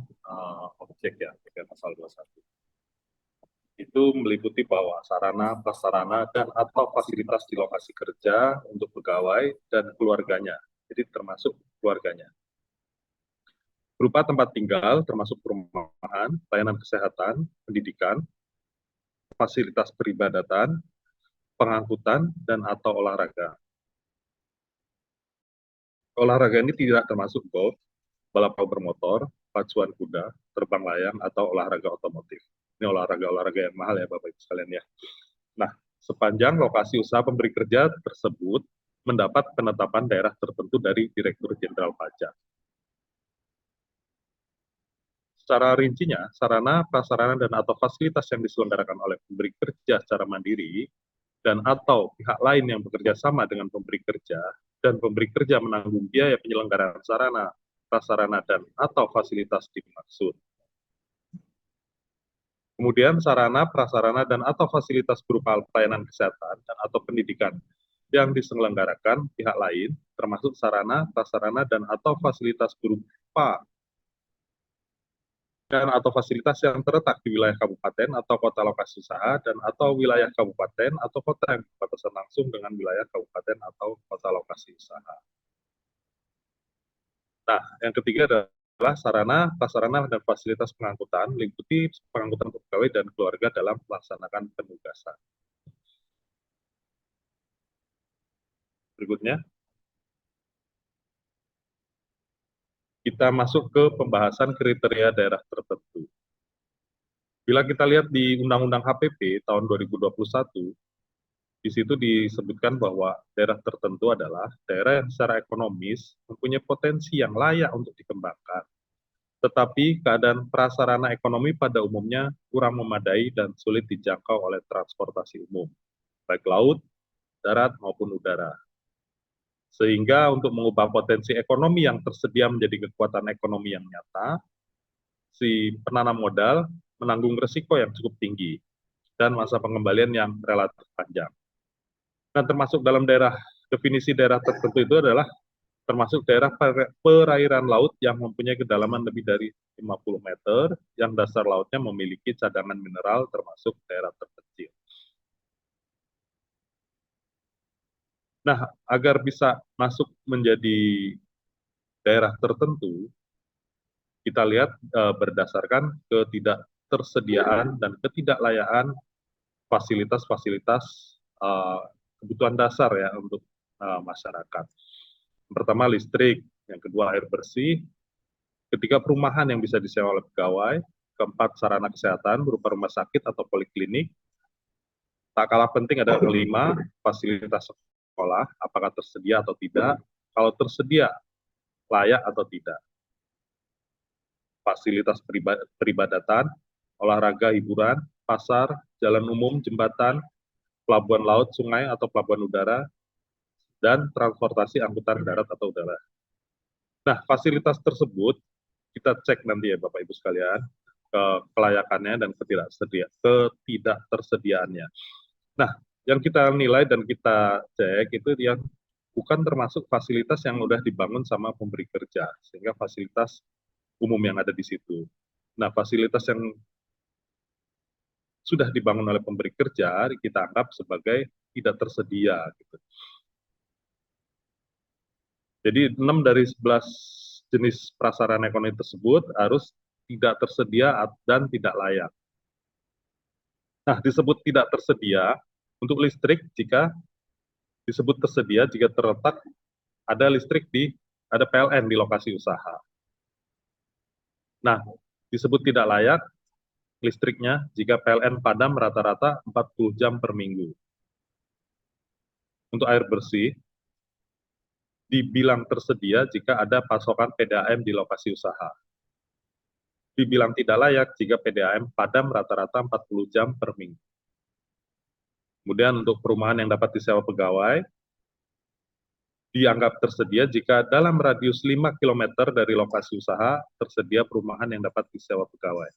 objek ya, pasal 21. Itu meliputi bahwa sarana, prasarana, dan atau fasilitas di lokasi kerja untuk pegawai dan keluarganya. Jadi termasuk keluarganya. Berupa tempat tinggal, termasuk perumahan, layanan kesehatan, pendidikan, fasilitas peribadatan, pengangkutan, dan atau olahraga. Olahraga ini tidak termasuk golf, balap bermotor, pacuan kuda, terbang layang, atau olahraga otomotif. Ini olahraga-olahraga yang mahal ya Bapak Ibu sekalian ya. Nah, sepanjang lokasi usaha pemberi kerja tersebut mendapat penetapan daerah tertentu dari Direktur Jenderal Pajak. Secara rincinya, sarana, prasarana, dan atau fasilitas yang diselenggarakan oleh pemberi kerja secara mandiri dan atau pihak lain yang bekerja sama dengan pemberi kerja dan pemberi kerja menanggung biaya penyelenggaraan sarana, prasarana, dan atau fasilitas dimaksud. Kemudian sarana, prasarana, dan atau fasilitas berupa pelayanan kesehatan dan atau pendidikan yang diselenggarakan pihak lain, termasuk sarana, prasarana, dan atau fasilitas berupa dan atau fasilitas yang terletak di wilayah kabupaten atau kota lokasi usaha dan atau wilayah kabupaten atau kota yang berbatasan langsung dengan wilayah kabupaten atau kota lokasi usaha. Nah, yang ketiga adalah sarana, prasarana, dan fasilitas pengangkutan meliputi pengangkutan pegawai dan keluarga dalam melaksanakan penugasan. Berikutnya, kita masuk ke pembahasan kriteria daerah tertentu. Bila kita lihat di Undang-Undang HPP tahun 2021, di situ disebutkan bahwa daerah tertentu adalah daerah yang secara ekonomis mempunyai potensi yang layak untuk dikembangkan, tetapi keadaan prasarana ekonomi pada umumnya kurang memadai dan sulit dijangkau oleh transportasi umum, baik laut, darat, maupun udara. Sehingga untuk mengubah potensi ekonomi yang tersedia menjadi kekuatan ekonomi yang nyata, si penanam modal menanggung risiko yang cukup tinggi dan masa pengembalian yang relatif panjang. Nah, termasuk dalam definisi daerah tertentu itu adalah termasuk daerah perairan laut yang mempunyai kedalaman lebih dari 50 meter, yang dasar lautnya memiliki cadangan mineral termasuk daerah terpencil. Nah, agar bisa masuk menjadi daerah tertentu, kita lihat berdasarkan ketidaktersediaan dan ketidaklayaan fasilitas-fasilitas kebutuhan dasar ya untuk masyarakat. Yang pertama listrik, yang kedua air bersih, ketiga perumahan yang bisa disewa oleh pegawai, keempat sarana kesehatan berupa rumah sakit atau poliklinik, tak kalah penting ada kelima, fasilitas sekolah, apakah tersedia atau tidak, kalau tersedia layak atau tidak, fasilitas peribadatan, olahraga, hiburan, pasar, jalan umum, jembatan, pelabuhan laut, sungai atau pelabuhan udara, dan transportasi angkutan darat atau udara. Nah, fasilitas tersebut kita cek nanti ya Bapak Ibu sekalian, kelayakannya dan ketidaktersediaannya. Nah, yang kita nilai dan kita cek itu yang bukan termasuk fasilitas yang sudah dibangun sama pemberi kerja, sehingga fasilitas umum yang ada di situ. Nah, fasilitas yang sudah dibangun oleh pemberi kerja kita anggap sebagai tidak tersedia. Gitu. Jadi 6 dari 11 jenis prasarana ekonomi tersebut harus tidak tersedia dan tidak layak. Nah, disebut tidak tersedia untuk listrik jika disebut tersedia jika terletak ada ada PLN di lokasi usaha. Nah, disebut tidak layak listriknya jika PLN padam rata-rata 40 jam per minggu. Untuk air bersih, dibilang tersedia jika ada pasokan PDAM di lokasi usaha. Dibilang tidak layak jika PDAM padam rata-rata 40 jam per minggu. Kemudian untuk perumahan yang dapat disewa pegawai, dianggap tersedia jika dalam radius 5 km dari lokasi usaha tersedia perumahan yang dapat disewa pegawai.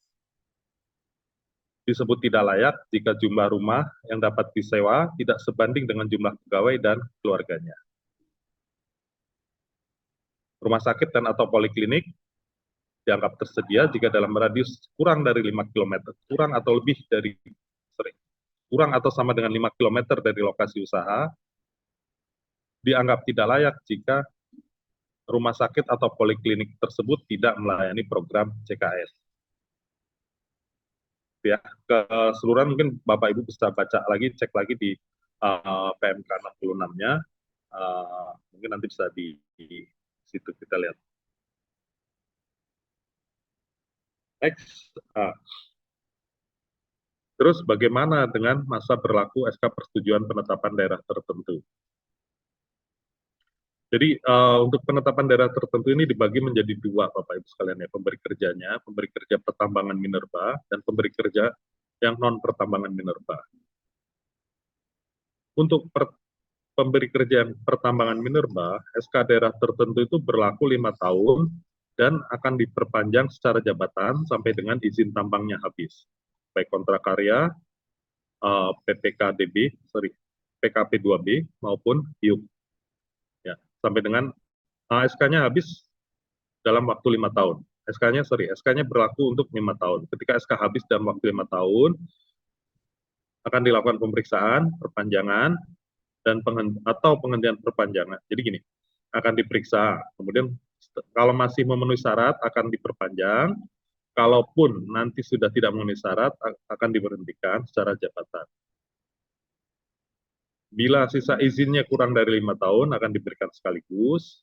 Disebut tidak layak jika jumlah rumah yang dapat disewa tidak sebanding dengan jumlah pegawai dan keluarganya. Rumah sakit dan atau poliklinik dianggap tersedia jika dalam radius kurang dari 5 km, kurang atau sama dengan 5 km dari lokasi usaha, dianggap tidak layak jika rumah sakit atau poliklinik tersebut tidak melayani program CKS. Ya, keseluruhan mungkin Bapak Ibu bisa baca lagi, cek lagi di PMK 66-nya, mungkin nanti bisa di situ kita lihat. Next. Terus bagaimana dengan masa berlaku SK persetujuan penetapan daerah tertentu? Jadi untuk penetapan daerah tertentu ini dibagi menjadi dua Bapak Ibu sekalian ya, pemberi kerjanya, pemberi kerja pertambangan minerba, dan pemberi kerja yang non pertambangan minerba. Untuk pemberi kerja yang pertambangan minerba, SK daerah tertentu itu berlaku 5 tahun dan akan diperpanjang secara jabatan sampai dengan izin tambangnya habis, baik kontrak karya, PKP 2B maupun IUP. Ya, sampai dengan SK-nya habis dalam waktu 5 tahun. SK-nya berlaku untuk 5 tahun. Ketika SK habis dalam waktu 5 tahun, akan dilakukan pemeriksaan, perpanjangan, dan penghentian perpanjangan. Jadi gini, akan diperiksa, kemudian kalau masih memenuhi syarat akan diperpanjang, kalaupun nanti sudah tidak memenuhi syarat akan diberhentikan secara jabatan. Bila sisa izinnya kurang dari 5 tahun akan diberikan sekaligus,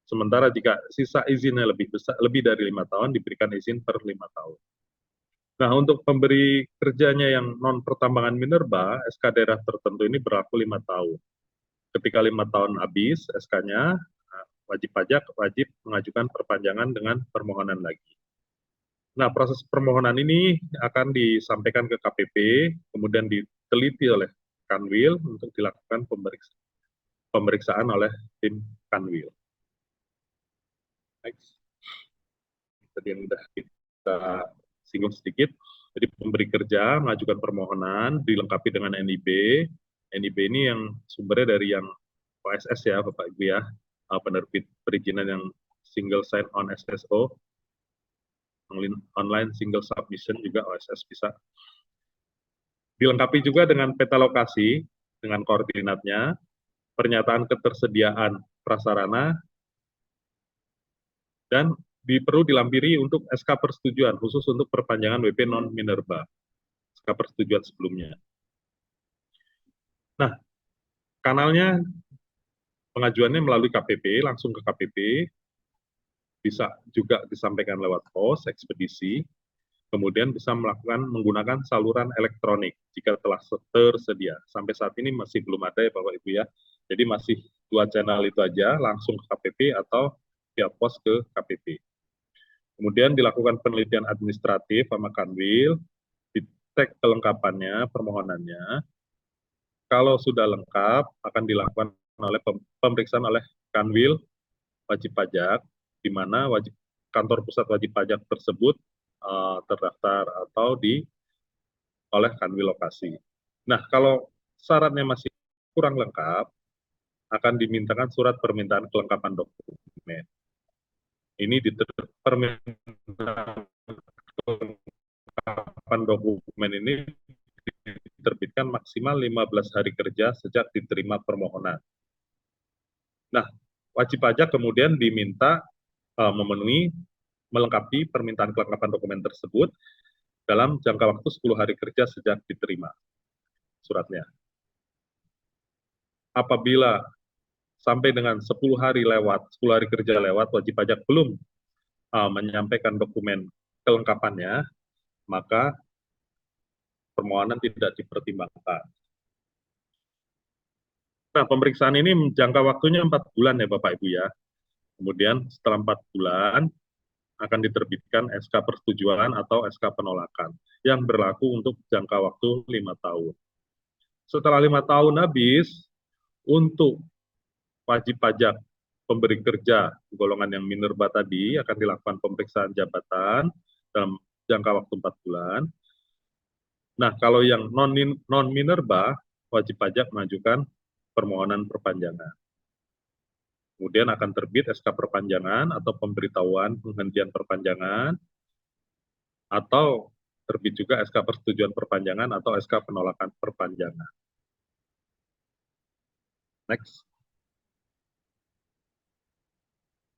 sementara jika sisa izinnya lebih dari 5 tahun diberikan izin per 5 tahun. Nah, untuk pemberi kerjanya yang non pertambangan minerba, SK daerah tertentu ini berlaku 5 tahun. Ketika 5 tahun habis SK-nya, wajib pajak wajib mengajukan perpanjangan dengan permohonan lagi. Nah, proses permohonan ini akan disampaikan ke KPP, kemudian diteliti oleh Kanwil untuk dilakukan pemeriksaan oleh tim Kanwil. Next. Tadi yang sudah kita singgung sedikit. Jadi pemberi kerja mengajukan permohonan dilengkapi dengan NIB. NIB ini yang sumbernya dari yang OSS ya, Bapak Ibu ya, penerbit perizinan yang single sign on SSO, online single submission juga OSS bisa. Dilengkapi juga dengan peta lokasi dengan koordinatnya, pernyataan ketersediaan prasarana, dan perlu dilampiri untuk SK persetujuan khusus untuk perpanjangan WP non minerba, SK persetujuan sebelumnya. Nah, kanalnya pengajuannya melalui KPP, langsung ke KPP, bisa juga disampaikan lewat pos, ekspedisi, kemudian bisa menggunakan saluran elektronik jika telah tersedia. Sampai saat ini masih belum ada ya Bapak Ibu ya, jadi masih 2 channel itu aja, langsung ke KPP atau via pos ke KPP. Kemudian dilakukan penelitian administratif sama Kanwil, dicek kelengkapannya, permohonannya. Kalau sudah lengkap, akan dilakukan oleh pemeriksaan oleh Kanwil wajib pajak, di mana kantor pusat wajib pajak tersebut terdaftar atau oleh Kanwil lokasi. Nah, kalau syaratnya masih kurang lengkap, akan dimintakan surat permintaan kelengkapan dokumen. Ini kelengkapan dokumen ini diterbitkan maksimal 15 hari kerja sejak diterima permohonan. Nah, wajib pajak kemudian diminta melengkapi permintaan kelengkapan dokumen tersebut dalam jangka waktu 10 hari kerja sejak diterima suratnya. Apabila sampai dengan 10 hari kerja lewat, wajib pajak belum menyampaikan dokumen kelengkapannya, maka permohonan tidak dipertimbangkan. Nah, pemeriksaan ini jangka waktunya 4 bulan ya Bapak Ibu ya. Kemudian setelah 4 bulan akan diterbitkan SK persetujuan atau SK penolakan yang berlaku untuk jangka waktu 5 tahun. Setelah 5 tahun habis, untuk wajib pajak pemberi kerja golongan yang minerba tadi akan dilakukan pemeriksaan jabatan dalam jangka waktu 4 bulan. Nah, kalau yang non minerba, wajib pajak mengajukan permohonan perpanjangan. Kemudian akan terbit SK perpanjangan atau pemberitahuan penghentian perpanjangan, atau terbit juga SK persetujuan perpanjangan atau SK penolakan perpanjangan. Next.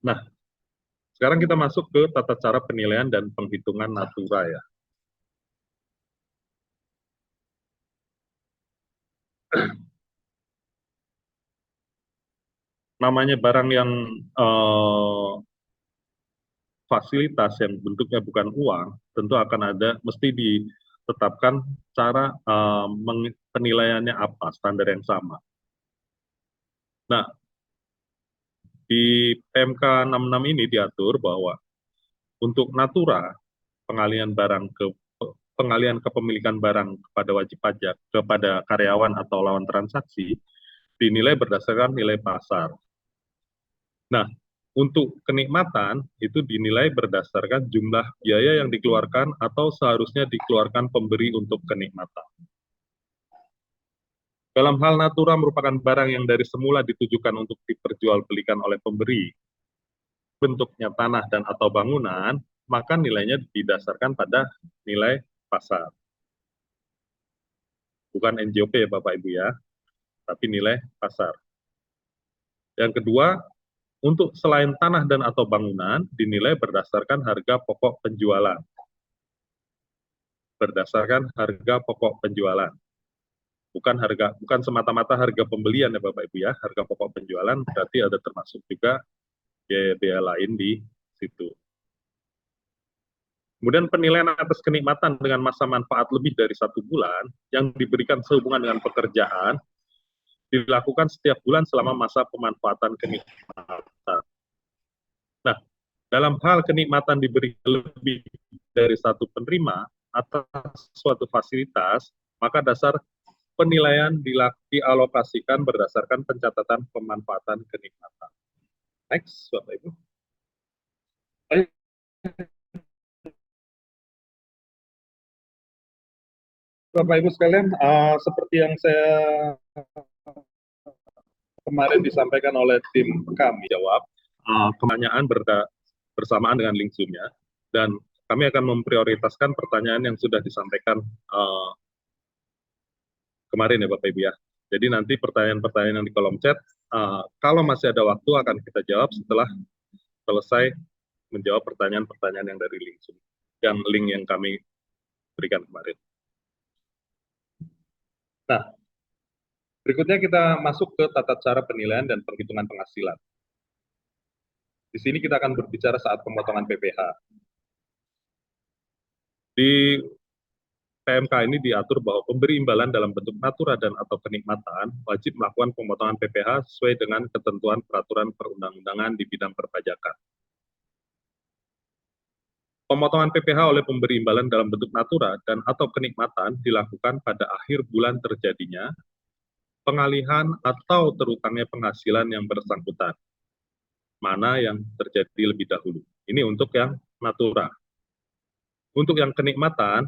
Nah, sekarang kita masuk ke tata cara penilaian dan penghitungan natura ya. Namanya barang yang fasilitas yang bentuknya bukan uang, tentu akan mesti ditetapkan cara penilaiannya apa, standar yang sama. Nah, di PMK 66 ini diatur bahwa untuk natura, pengalian kepemilikan barang kepada wajib pajak, kepada karyawan atau lawan transaksi, dinilai berdasarkan nilai pasar. Nah, untuk kenikmatan itu dinilai berdasarkan jumlah biaya yang dikeluarkan atau seharusnya dikeluarkan pemberi untuk kenikmatan. Dalam hal natura merupakan barang yang dari semula ditujukan untuk diperjualbelikan oleh pemberi, bentuknya tanah dan atau bangunan, maka nilainya didasarkan pada nilai pasar. Bukan NJOP ya Bapak Ibu ya, tapi nilai pasar. Yang kedua, untuk selain tanah dan atau bangunan, dinilai berdasarkan harga pokok penjualan. Berdasarkan harga pokok penjualan. Bukan semata-mata harga pembelian ya Bapak Ibu ya, harga pokok penjualan berarti ada termasuk juga biaya-biaya lain di situ. Kemudian penilaian atas kenikmatan dengan masa manfaat lebih dari 1 bulan yang diberikan sehubungan dengan pekerjaan dilakukan setiap bulan selama masa pemanfaatan kenikmatan. Nah, dalam hal kenikmatan diberi lebih dari 1 penerima atas suatu fasilitas, maka dasar penilaian dialokasikan berdasarkan pencatatan pemanfaatan kenikmatan. Next, Bapak Ibu. Bapak Ibu sekalian, seperti yang saya kemarin disampaikan oleh tim kami jawab, pertanyaan bersamaan dengan link Zoom-nya, dan kami akan memprioritaskan pertanyaan yang sudah disampaikan kemarin ya Bapak Ibu ya. Jadi nanti pertanyaan-pertanyaan yang di kolom chat, kalau masih ada waktu akan kita jawab setelah selesai menjawab pertanyaan-pertanyaan yang dari link Zoom, link yang kami berikan kemarin. Nah, berikutnya kita masuk ke tata cara penilaian dan penghitungan penghasilan. Di sini kita akan berbicara saat pemotongan PPh. Di PMK ini diatur bahwa pemberi imbalan dalam bentuk natura dan atau kenikmatan wajib melakukan pemotongan PPh sesuai dengan ketentuan peraturan perundang-undangan di bidang perpajakan. Pemotongan PPh oleh pemberi imbalan dalam bentuk natura dan atau kenikmatan dilakukan pada akhir bulan terjadinya pengalihan atau terutangnya penghasilan yang bersangkutan. Mana yang terjadi lebih dahulu. Ini untuk yang natura. Untuk yang kenikmatan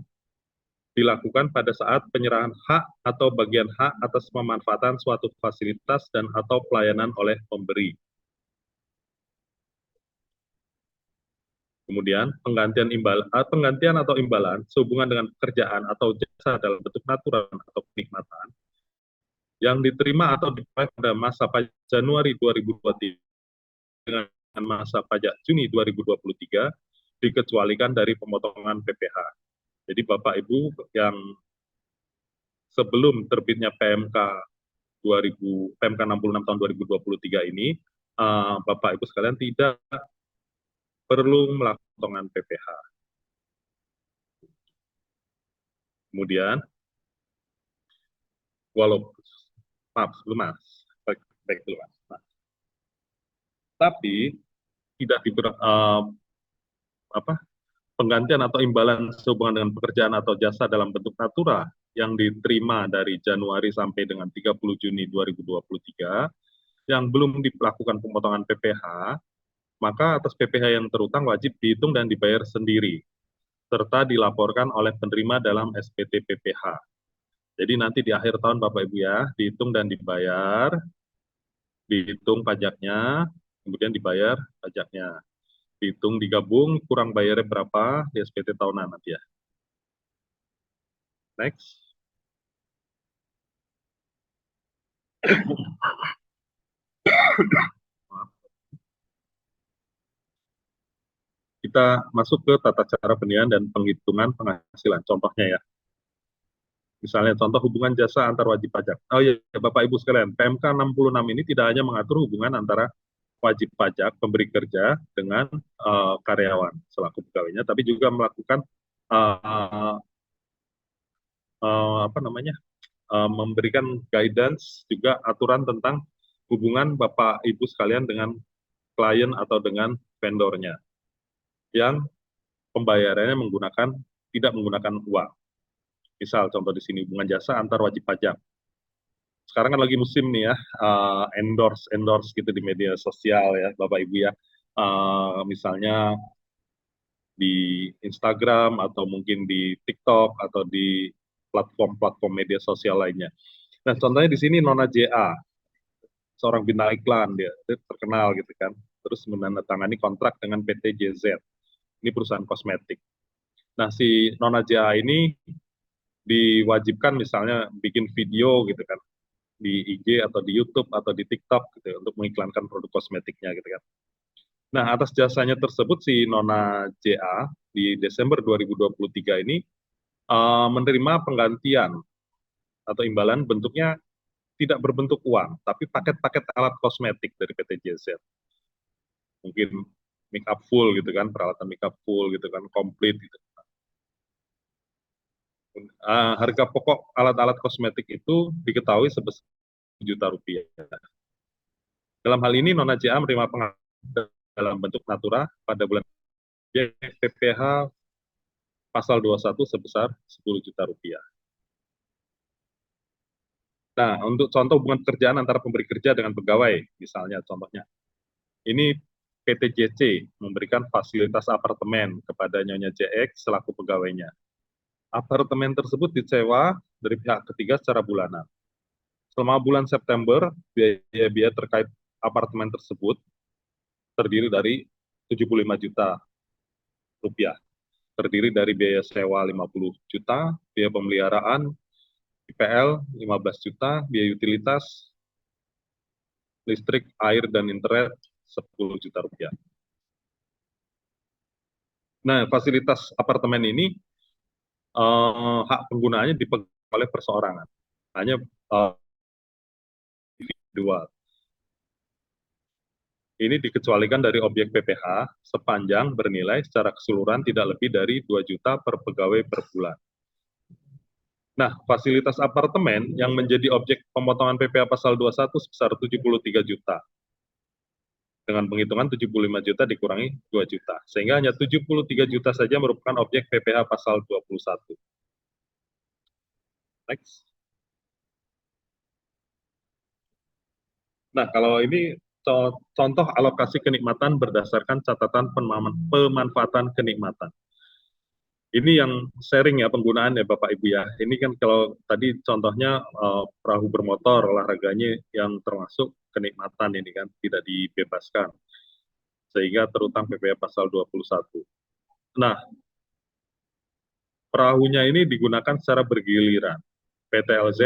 dilakukan pada saat penyerahan hak atau bagian hak atas pemanfaatan suatu fasilitas dan atau pelayanan oleh pemberi. Kemudian penggantian atau imbalan sehubungan dengan pekerjaan atau jasa dalam bentuk natural atau kenikmatan yang diterima atau diperoleh pada masa pajak Januari 2023 dengan masa pajak Juni 2023 dikecualikan dari pemotongan PPh. Jadi Bapak Ibu yang sebelum terbitnya PMK 66 tahun 2023 ini, Bapak Ibu sekalian tidak perlu melakukan potongan PPh. Kemudian, tapi tidak penggantian atau imbalan sehubungan dengan pekerjaan atau jasa dalam bentuk natura yang diterima dari Januari sampai dengan 30 Juni 2023 yang belum dilakukan pemotongan PPh, maka atas PPh yang terutang wajib dihitung dan dibayar sendiri, serta dilaporkan oleh penerima dalam SPT PPh. Jadi nanti di akhir tahun Bapak Ibu ya, dihitung dan dibayar, dihitung pajaknya, kemudian dibayar pajaknya. Dihitung digabung, kurang bayarnya berapa di SPT tahunan nanti ya. Next. Kita masuk ke tata cara penilaian dan penghitungan penghasilan. Contohnya ya. Misalnya contoh hubungan jasa antar wajib pajak. Oh iya, Bapak Ibu sekalian, PMK 66 ini tidak hanya mengatur hubungan antara wajib pajak pemberi kerja dengan karyawan selaku pegawainya, tapi juga melakukan memberikan guidance juga aturan tentang hubungan Bapak Ibu sekalian dengan klien atau dengan vendornya yang pembayarannya tidak menggunakan uang. Misal contoh di sini hubungan jasa antar wajib pajak. Sekarang kan lagi musim nih ya, endorse gitu di media sosial ya Bapak Ibu ya. Misalnya di Instagram atau mungkin di TikTok atau di platform-platform media sosial lainnya. Nah, contohnya di sini Nona JA, seorang bintang iklan, dia terkenal gitu kan. Terus menandatangani kontrak dengan PT JZ. Ini perusahaan kosmetik. Nah, si Nona JA ini diwajibkan misalnya bikin video gitu kan di IG atau di YouTube atau di TikTok gitu untuk mengiklankan produk kosmetiknya gitu kan. Nah, atas jasanya tersebut si Nona JA di Desember 2023 ini menerima penggantian atau imbalan bentuknya tidak berbentuk uang, tapi paket-paket alat kosmetik dari PT JZ. Mungkin make up full gitu kan, peralatan make up full gitu kan, komplit gitu. Harga pokok alat-alat kosmetik itu diketahui sebesar Rp1 juta. Dalam hal ini Nona JA menerima penghasilan dalam bentuk natura pada bulan PPh pasal 21 sebesar Rp10 juta. Nah, untuk contoh hubungan pekerjaan antara pemberi kerja dengan pegawai, misalnya contohnya, ini PT JC memberikan fasilitas apartemen kepada Nyonya JX selaku pegawainya. Apartemen tersebut disewa dari pihak ketiga secara bulanan. Selama bulan September, biaya-biaya terkait apartemen tersebut terdiri dari Rp75 juta. Terdiri dari biaya sewa 50 juta, biaya pemeliharaan IPL 15 juta, biaya utilitas, listrik, air, dan internet Rp10 juta. Nah, fasilitas apartemen ini hak penggunaannya dipegang oleh perseorangan, hanya individual. Ini dikecualikan dari objek PPh sepanjang bernilai secara keseluruhan tidak lebih dari 2 juta per pegawai per bulan. Nah, fasilitas apartemen yang menjadi objek pemotongan PPh pasal 21 sebesar 73 juta. Dengan penghitungan 75 juta dikurangi 2 juta. Sehingga hanya 73 juta saja merupakan objek PPh pasal 21. Next. Nah, kalau ini contoh alokasi kenikmatan berdasarkan catatan pemanfaatan kenikmatan. Ini yang sharing ya penggunaan ya Bapak Ibu ya. Ini kan kalau tadi contohnya perahu bermotor olahraganya yang termasuk kenikmatan ini kan tidak dibebaskan. Sehingga terutang PPh pasal 21. Nah, perahunya ini digunakan secara bergiliran. PT LZ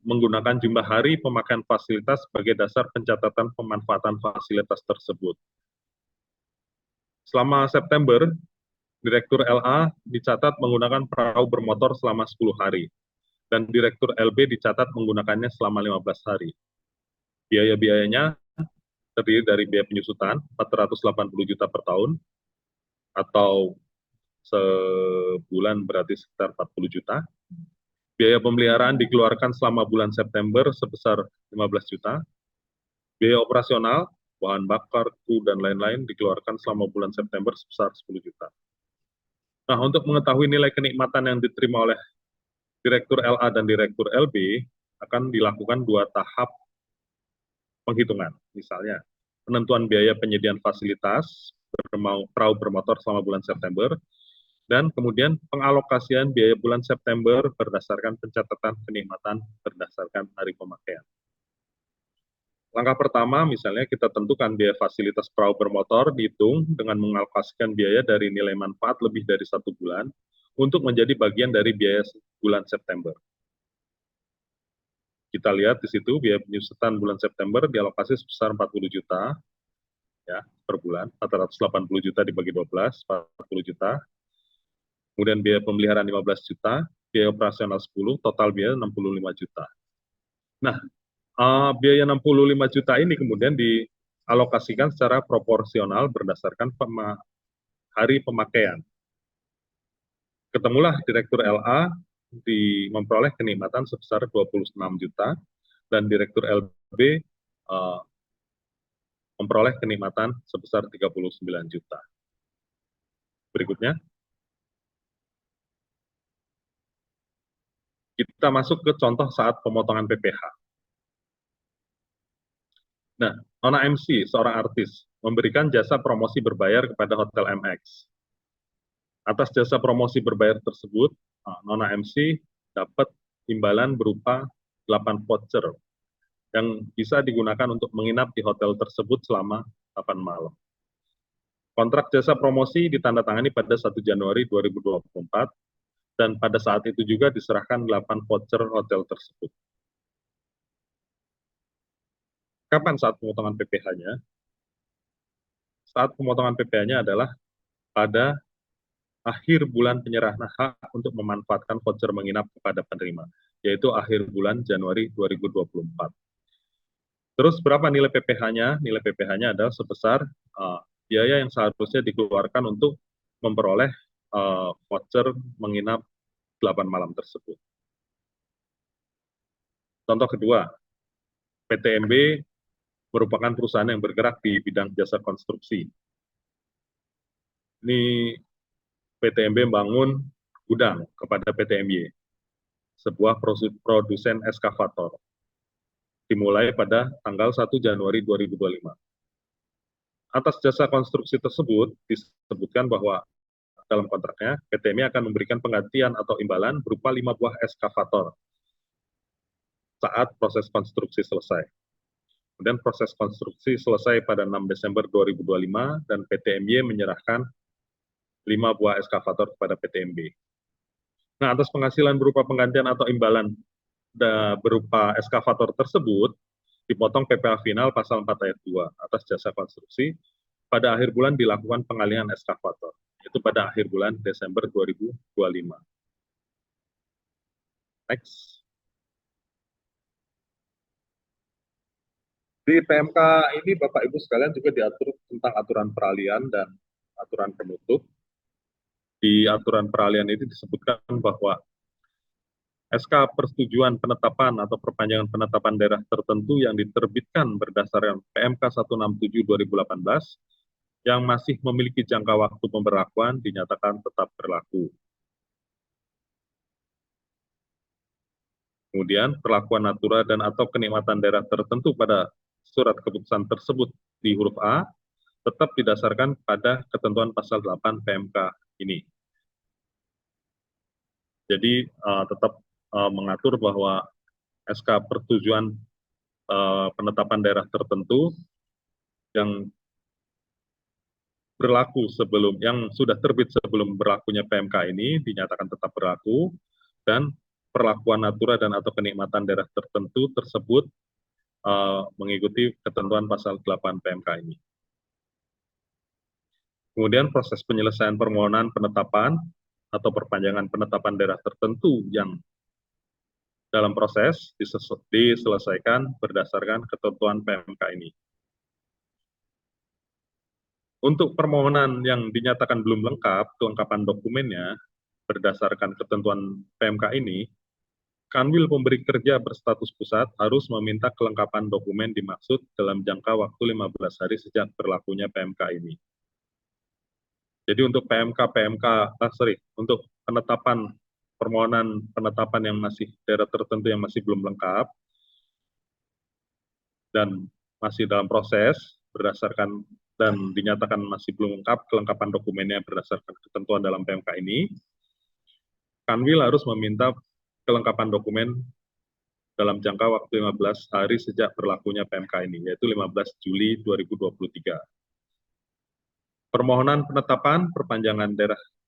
menggunakan jumlah hari pemakaian fasilitas sebagai dasar pencatatan pemanfaatan fasilitas tersebut. Selama September, Direktur LA dicatat menggunakan perahu bermotor selama 10 hari, dan Direktur LB dicatat menggunakannya selama 15 hari. Biaya-biayanya terdiri dari biaya penyusutan 480 juta per tahun, atau sebulan berarti sekitar 40 juta. Biaya pemeliharaan dikeluarkan selama bulan September sebesar 15 juta. Biaya operasional, bahan bakar, kru, dan lain-lain dikeluarkan selama bulan September sebesar 10 juta. Nah, untuk mengetahui nilai kenikmatan yang diterima oleh Direktur LA dan Direktur LB, akan dilakukan 2 tahap penghitungan. Misalnya, penentuan biaya penyediaan fasilitas perahu bermotor selama bulan September, dan kemudian pengalokasian biaya bulan September berdasarkan pencatatan kenikmatan berdasarkan hari pemakaian. Langkah pertama, misalnya kita tentukan biaya fasilitas perahu bermotor dihitung dengan mengalokasikan biaya dari nilai manfaat lebih dari 1 bulan untuk menjadi bagian dari biaya bulan September. Kita lihat di situ biaya penyusutan bulan September dialokasi sebesar 40 juta ya per bulan, 480 juta dibagi 12, 40 juta. Kemudian biaya pemeliharaan 15 juta, biaya operasional 10, total biaya 65 juta. Nah, biaya 65 juta ini kemudian dialokasikan secara proporsional berdasarkan hari pemakaian. Ketemulah Direktur LA memperoleh kenikmatan sebesar 26 juta, dan Direktur LB memperoleh kenikmatan sebesar 39 juta. Berikutnya, kita masuk ke contoh saat pemotongan PPh. Nah, Nona MC, seorang artis, memberikan jasa promosi berbayar kepada Hotel MX. Atas jasa promosi berbayar tersebut, Nona MC dapat imbalan berupa 8 voucher yang bisa digunakan untuk menginap di hotel tersebut selama 8 malam. Kontrak jasa promosi ditandatangani pada 1 Januari 2024, dan pada saat itu juga diserahkan 8 voucher hotel tersebut. Kapan saat pemotongan PPh-nya? Saat pemotongan PPh-nya adalah pada akhir bulan penyerahan hak untuk memanfaatkan voucher menginap kepada penerima, yaitu akhir bulan Januari 2024. Terus berapa nilai PPh-nya? Nilai PPh-nya adalah sebesar biaya yang seharusnya dikeluarkan untuk memperoleh voucher menginap 8 malam tersebut. Contoh kedua, PTMB merupakan perusahaan yang bergerak di bidang jasa konstruksi. Ini PTMB membangun gudang kepada PTMY, sebuah produsen eskavator, dimulai pada tanggal 1 Januari 2025. Atas jasa konstruksi tersebut, disebutkan bahwa dalam kontraknya, PTMY akan memberikan penggantian atau imbalan berupa 5 buah eskavator saat proses konstruksi selesai. Kemudian proses konstruksi selesai pada 6 Desember 2025 dan PTMY menyerahkan 5 buah eskavator kepada PTMB. Nah, atas penghasilan berupa penggantian atau imbalan berupa eskavator tersebut, dipotong PPh final pasal 4 ayat 2 atas jasa konstruksi, pada akhir bulan dilakukan pengalihan eskavator, itu pada akhir bulan Desember 2025. Next. Di PMK ini Bapak Ibu sekalian juga diatur tentang aturan peralihan dan aturan penutup. Di aturan peralihan ini disebutkan bahwa SK persetujuan penetapan atau perpanjangan penetapan daerah tertentu yang diterbitkan berdasarkan PMK 167 2018 yang masih memiliki jangka waktu pemberlakuan dinyatakan tetap berlaku. Kemudian perlakuan natura dan atau kenikmatan daerah tertentu pada surat keputusan tersebut di huruf A tetap didasarkan pada ketentuan pasal 8 PMK ini. Jadi tetap mengatur bahwa SK persetujuan penetapan daerah tertentu yang berlaku sebelum, yang sudah terbit sebelum berlakunya PMK ini dinyatakan tetap berlaku, dan perlakuan natura dan atau kenikmatan daerah tertentu tersebut mengikuti ketentuan pasal 8 PMK ini. Kemudian proses penyelesaian permohonan penetapan atau perpanjangan penetapan daerah tertentu yang dalam proses diselesaikan berdasarkan ketentuan PMK ini. Untuk permohonan yang dinyatakan belum lengkap, kelengkapan dokumennya berdasarkan ketentuan PMK ini, Kanwil Pemberi Kerja berstatus pusat harus meminta kelengkapan dokumen dimaksud dalam jangka waktu 15 hari sejak berlakunya PMK ini. Jadi untuk untuk penetapan permohonan penetapan yang masih daerah tertentu yang masih belum lengkap dan masih dalam proses berdasarkan dan dinyatakan masih belum lengkap kelengkapan dokumennya berdasarkan ketentuan dalam PMK ini, Kanwil harus meminta kelengkapan dokumen dalam jangka waktu 15 hari sejak berlakunya PMK ini, yaitu 15 Juli 2023. Permohonan penetapan perpanjangan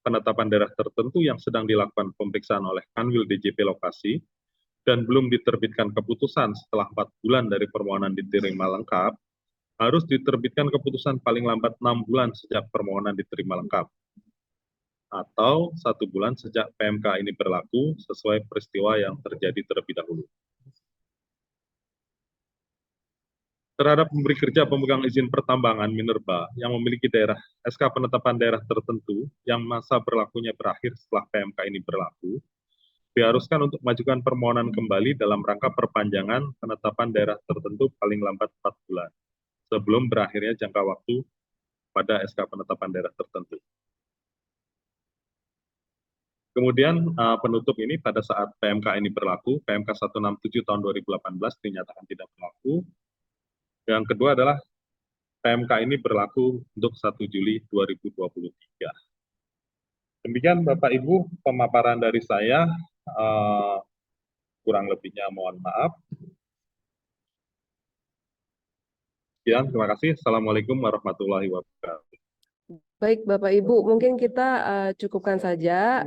penetapan daerah tertentu yang sedang dilakukan pemeriksaan oleh Kanwil DJP lokasi dan belum diterbitkan keputusan setelah 4 bulan dari permohonan diterima lengkap, harus diterbitkan keputusan paling lambat 6 bulan sejak permohonan diterima lengkap, atau 1 bulan sejak PMK ini berlaku sesuai peristiwa yang terjadi terlebih dahulu. Terhadap pemberi kerja pemegang izin pertambangan minerba yang memiliki daerah SK penetapan daerah tertentu yang masa berlakunya berakhir setelah PMK ini berlaku, diharuskan untuk mengajukan permohonan kembali dalam rangka perpanjangan penetapan daerah tertentu paling lambat 4 bulan sebelum berakhirnya jangka waktu pada SK penetapan daerah tertentu. Kemudian penutup ini pada saat PMK ini berlaku, PMK 167 tahun 2018 dinyatakan tidak berlaku. Yang kedua adalah PMK ini berlaku untuk 1 Juli 2023. Demikian Bapak Ibu pemaparan dari saya, kurang lebihnya mohon maaf. Sekian, terima kasih. Assalamualaikum warahmatullahi wabarakatuh. Baik, Bapak Ibu, mungkin kita cukupkan saja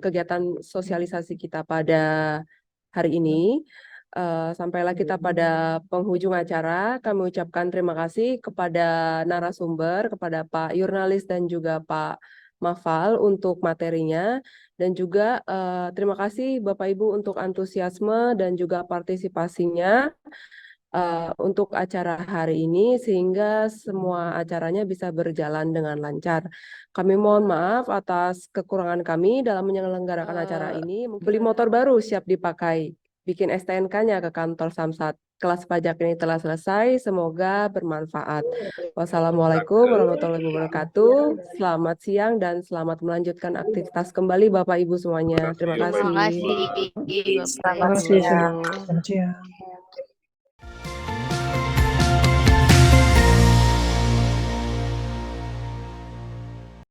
kegiatan sosialisasi kita pada hari ini. Sampailah kita pada penghujung acara. Kami ucapkan terima kasih kepada narasumber, kepada Pak Yurnalis dan juga Pak Mafal untuk materinya. Dan juga terima kasih Bapak Ibu untuk antusiasme dan juga partisipasinya. untuk acara hari ini sehingga semua acaranya bisa berjalan dengan lancar. Kami mohon maaf atas kekurangan kami dalam menyelenggarakan acara ini. Beli motor baru siap dipakai, bikin STNK-nya ke kantor Samsat. Kelas pajak ini telah selesai, semoga bermanfaat. Wassalamualaikum warahmatullahi wabarakatuh. Selamat siang dan selamat melanjutkan aktivitas kembali Bapak Ibu semuanya. Terima kasih. Terima kasih, Bapak Terima Ibu. kasih. Selamat siang.